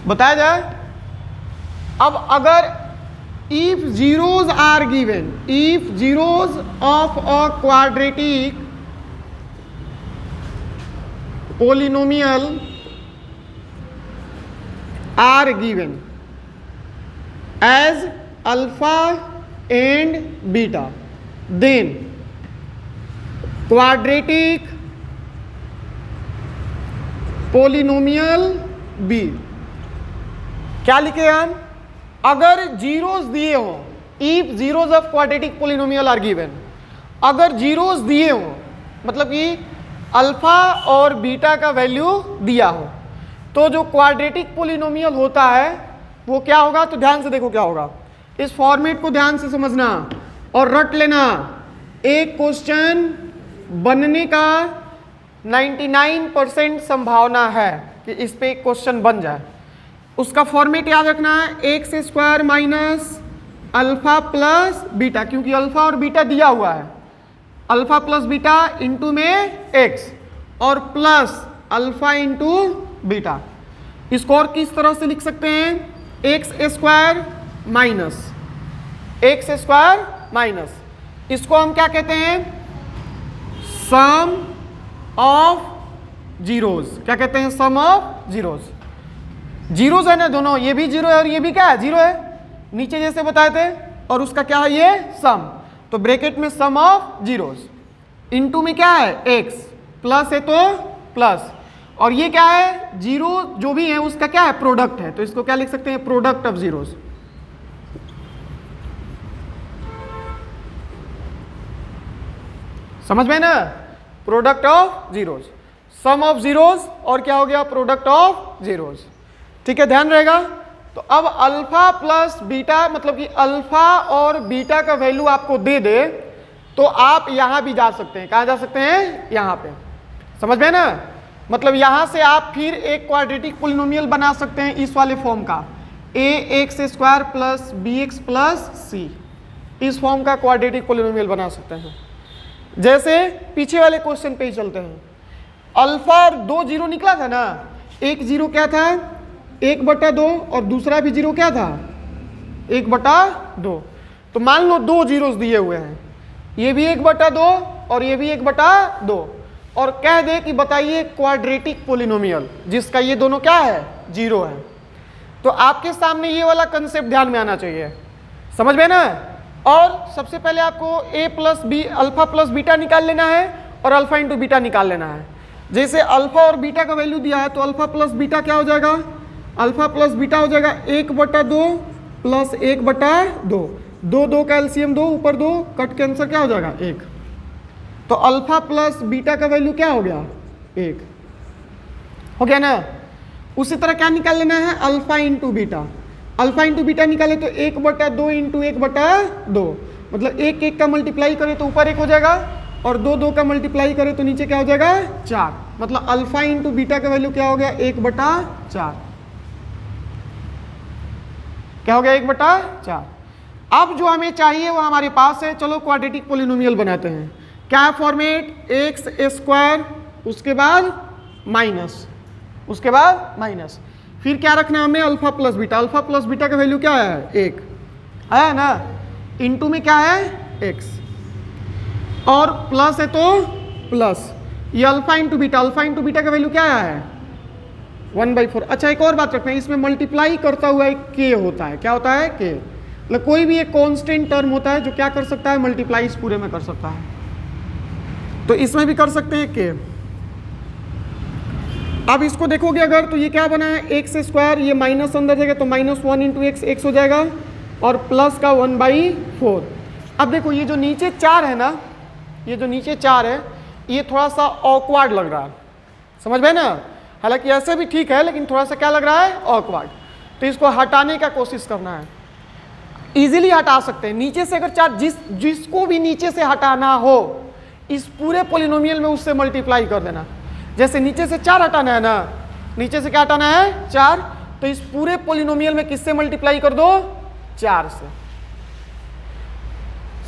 बताया जाए। अब अगर if zeros are given, if zeros of a quadratic polynomial are given as alpha and beta, then quadratic polynomial B, क्या लिखे हम? अगर जीरोस दिए हो, if zeros of quadratic polynomial are given, अगर जीरोस दिए हो मतलब कि अल्फा और बीटा का वैल्यू दिया हो, तो जो क्वाड्रेटिक पोलिनोमियल होता है वो क्या होगा? तो ध्यान से देखो क्या होगा, इस फॉर्मेट को ध्यान से समझना और रट लेना। एक क्वेश्चन बनने का 99% संभावना है कि इस पे एक क्वेश्चन बन जाए। उसका फॉर्मेट याद रखना है, x square minus alpha plus beta, क्योंकि अल्फा और बीटा दिया हुआ है। अल्फा प्लस बीटा इंटू में एक्स और प्लस अल्फा इंटू बीटा। इसको और किस तरह से लिख सकते हैं? X square minus x square minus, इसको हम क्या कहते हैं? सम ऑफ जीरोज। क्या कहते हैं? सम ऑफ जीरोज। जीरोज है ना दोनों, ये भी जीरो है और ये भी क्या है? जीरो है, नीचे जैसे बताए थे। और उसका क्या है? ये सम। तो ब्रैकेट में सम ऑफ जीरोज, इनटू में क्या है? एक्स, प्लस है तो प्लस, और ये क्या है? जीरो जो भी है उसका क्या है? प्रोडक्ट है। तो इसको क्या लिख सकते हैं? Product of zeros. समझ में ना? Product of zeros, sum of zeros, और क्या हो गया? Product of zeros. ठीक है, ध्यान रहेगा। तो अब अल्फा प्लस बीटा, मतलब कि अल्फा और बीटा का वैल्यू आपको दे दे तो आप यहां भी जा सकते हैं। कहां जा सकते हैं? यहां पे। समझ में ना? मतलब यहां से आप फिर एक क्वाड्रेटिक पोलिनोमियल बना सकते हैं इस वाले फॉर्म का, a x square plus b x plus c. इस फॉर्म का क्वाड्रेटिक पोलिनोमियल बना सकते हैं। जैसे पीछे वाले क्वेश्चन पे ही चलते हैं। अल्फा और दो जीरो निकला था ना, एक जीरो क्या था? 1/2, और दूसरा भी जीरो क्या था? 1/2। तो मान लो दो जीरोस दिए हुए हैं, ये भी 1/2 और ये भी 1/2, और कह दे कि बताइए क्वाड्रेटिक पोलिनोमियल जिसका ये दोनों क्या है? जीरो है। तो आपके सामने ये वाला कंसेप्ट ध्यान में आना चाहिए। समझ में ना? और सबसे पहले आपको a plus b, alpha plus beta निकाल लेना है और अल्फा इंटू बीटा निकाल लेना है। जैसे अल्फा और बीटा का वैल्यू दिया है तो अल्फा प्लस बीटा क्या हो जाएगा? अल्फा प्लस बीटा हो जाएगा 1/2 प्लस 1/2, 2 का एलसीएम 2, ऊपर 2, कट के आंसर क्या हो जाएगा? 1। तो अल्फा प्लस बीटा का वैल्यू क्या हो गया? 1 हो गया ना? उसी तरह क्या निकाल लेना है? Alpha into beta. Alpha into beta निकाले तो 1/2 इंटू 1/2, मतलब 1 का मल्टीप्लाई करे तो ऊपर 1 हो जाएगा, और 2 का मल्टीप्लाई करे तो नीचे क्या हो जाएगा? 4। मतलब अल्फा इंटू बीटा का वैल्यू क्या हो गया? 1/4। क्या हो गया? 1/4। अब जो हमें चाहिए वो हमारे पास है। चलो क्वाड्रेटिक पोलिनोमियल बनाते हैं। क्या है फॉर्मेट? एक्स स्क्वायर, उसके बाद माइनस, उसके बाद माइनस, फिर क्या रखना हमें? Alpha plus beta. Alpha plus beta का वैल्यू क्या है? 1 है ना? इंटू में क्या है? एक्स, और प्लस है तो प्लस, ये alpha into beta. Alpha into beta का वैल्यू क्या है? 1/4। अच्छा, एक और बात रखना है, इसमें मल्टीप्लाई करता हुआ एक के होता है। क्या होता है? के। मतलब कोई भी एक कांस्टेंट टर्म होता है जो क्या कर सकता है? मल्टीप्लाई इस पूरे में कर सकता है। तो इसमें भी कर सकते हैं के। अब इसको देखोगे अगर तो ये क्या बना है? एक्स स्क्वायर, ये माइनस अंदर जाएगा तो -1 इंटू एक्स, एक्स हो जाएगा, और प्लस का 1/4। अब देखो ये जो नीचे 4 है ना, ये जो नीचे 4 है, ये थोड़ा सा ऑकवर्ड लग रहा है। समझ में ना? हालांकि ऐसे भी ठीक है, लेकिन थोड़ा सा क्या लग रहा है? ऑकवर्ड। तो इसको हटाने का कोशिश करना है। इजीली हटा सकते हैं नीचे से। अगर 4 जिसको भी नीचे से हटाना हो, इस पूरे पोलिनोमियल में उससे मल्टीप्लाई कर देना। जैसे नीचे से 4 हटाना है ना, नीचे से क्या हटाना है 4, तो इस पूरे पोलिनोमियल में किससे मल्टीप्लाई कर दो 4 से।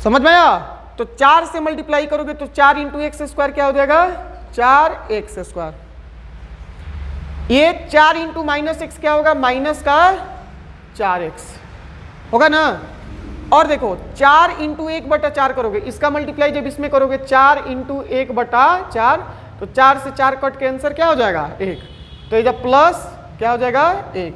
समझ में आया? तो 4 से मल्टीप्लाई करोगे तो 4 इंटू एक्स स्क्वायर क्या हो जाएगा 4x स्क्वायर। ये 4 इंटू माइनस एक्स क्या होगा माइनस का 4x होगा ना। और देखो 4 इंटू 1/4 करोगे, इसका मल्टीप्लाई जब इसमें करोगे 4 इंटू 1/4, तो 4 से 4 कट के आंसर क्या हो जाएगा 1। तो ये जब प्लस क्या हो जाएगा 1।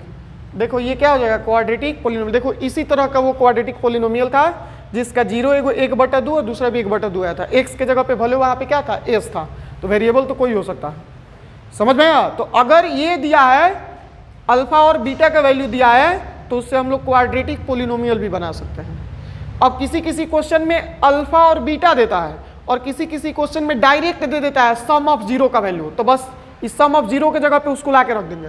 देखो ये क्या हो जाएगा क्वाड्रेटिक पोलिनोमियल। देखो इसी तरह का वो क्वाड्रेटिक पोलिनोमियल था जिसका 0 एगो 1/2 और दूसरा भी 1/2 आया था। एक्स के जगह पे भले वहां पे क्या था एस था, तो वेरिएबल तो कोई हो सकता है। समझ में आया? तो अगर ये दिया है अल्फा और बीटा का वैल्यू दिया है तो उससे हम लोग क्वाड्रेटिक पोलिनोमियल भी बना सकते हैं। अब किसी किसी क्वेश्चन में अल्फा और बीटा देता है और किसी किसी क्वेश्चन में डायरेक्ट दे देता है सम ऑफ जीरो का वैल्यू, तो बस इस सम ऑफ जीरो के जगह पे उसको ला के रख देंगे।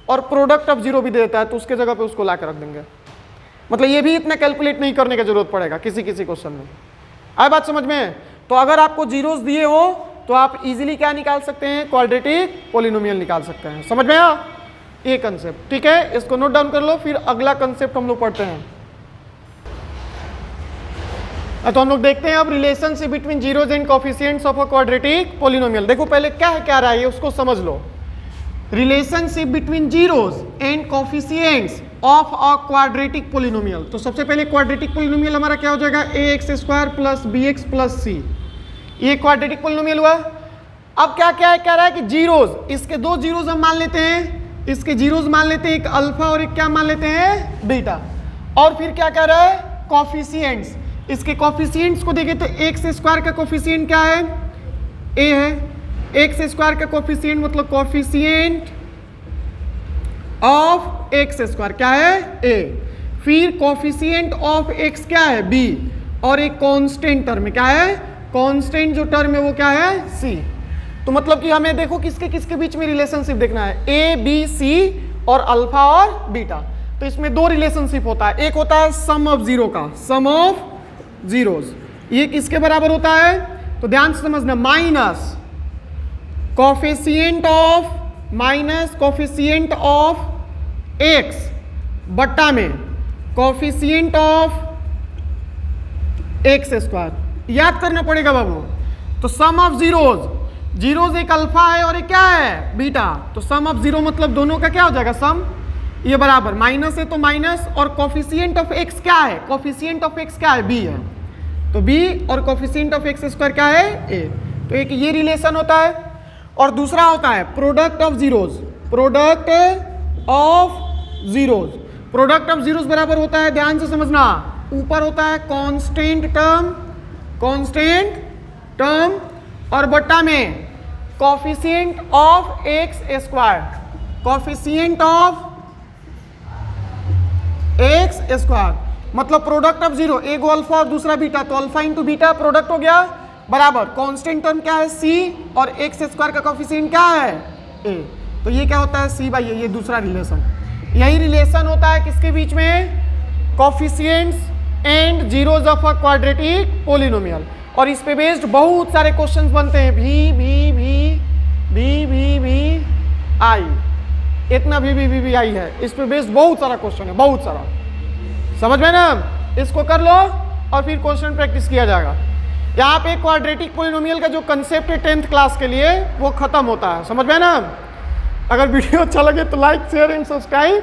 और प्रोडक्ट ऑफ जीरो भी दे देता है तो उसके जगह पे उसको ला के रख देंगे। मतलब ये भी इतना कैलकुलेट नहीं करने की जरूरत पड़ेगा किसी किसी क्वेश्चन में। आए बात समझ में? तो अगर आपको जीरोस दिए हो तो आप इजीली क्या निकाल सकते हैं क्वाड्रेटिक पोलिनोमियल निकाल सकते हैं। समझ में आया ये कंसेप्ट? ठीक है, इसको नोट डाउन कर लो, फिर अगला कंसेप्ट हम लोग पढ़ते हैं। तो हम लोग देखते हैं अब relationship between zeros and coefficients of a quadratic polynomial. देखो पहले क्या है क्या रहा है उसको समझ लो। Relationship between zeros and coefficients of a quadratic polynomial. तो सबसे पहले क्वाड्रेटिक पोलिनोमियल हमारा क्या हो जाएगा ax² plus bx plus c। ये क्वाड्रेटिक पोलिनोमियल हुआ। अब क्या क्या है कह रहा है कि जीरोस, इसके दो जीरोस हम मान लेते हैं, इसके जीरोस मान लेते हैं, एक अल्फा और एक क्या मान लेते हैं बीटा। और फिर क्या कह रहा है कोफिशिएंट्स, इसके कोफिशिएंट्स को देखें तो x² का कोफिशिएंट क्या है a है, x² का कोफिशिएंट मतलब कोफिशिएंट ऑफ x² क्या है a। फिर कोफिशिएंट ऑफ x क्या है b, और एक कांस्टेंट टर्म क्या है, कांस्टेंट जो टर्म है वो क्या है c। तो मतलब कि हमें देखो किसके किसके बीच में रिलेशनशिप देखना है a b c और अल्फा और बीटा। तो इसमें दो रिलेशनशिप होता है, एक होता है सम ऑफ जीरो का, सम ऑफ जीरोस। ये किसके बराबर होता है तो ध्यान से समझना, माइनस कोफिशिएंट ऑफ एक्स बट्टा में कोफिशिएंट ऑफ x²। याद करना पड़ेगा बाबू। तो सम ऑफ जीरोस एक अल्फा है और एक क्या है बीटा। तो सम ऑफ जीरो मतलब दोनों का क्या हो जाएगा सम, ये बराबर माइनस है तो माइनस, और कोफिशिएंट ऑफ x क्या है, कोफिशिएंट ऑफ x क्या है b है, तो b और कोफिशिएंट ऑफ x² क्या है a। तो एक ये रिलेशन होता है। और दूसरा होता है product of zeros, product of zeros बराबर होता है, ध्यान से समझना, ऊपर होता है कांस्टेंट टर्म और बट्टा में coefficient of x², coefficient of x²। मतलब प्रोडक्ट ऑफ जीरो, एक अल्फा और दूसरा बीटा, तो अल्फा इंटू बीटा प्रोडक्ट हो गया बराबर कांस्टेंट टर्म क्या है c और x² का कोफिशिएंट क्या है a। तो ये क्या होता है c/a, ये दूसरा रिलेशन। यही रिलेशन होता है किसके बीच में, coefficients and zeros of a quadratic polynomial. और इस पे बेस्ड बहुत सारे क्वेश्चंस बनते हैं, आई, इतना भी आई है, इस पे बेस्ड बहुत सारा क्वेश्चन है, बहुत सारा। समझ में ना? इसको कर लो और फिर क्वेश्चन प्रैक्टिस किया जाएगा। यहाँ पे क्वाड्रेटिक पोलिनोमियल का जो कंसेप्ट है 10th क्लास के लिए वो खत्म होता है। समझ में ना? अगर वीडियो अच्छा लगे तो लाइक शेयर एंड सब्सक्राइब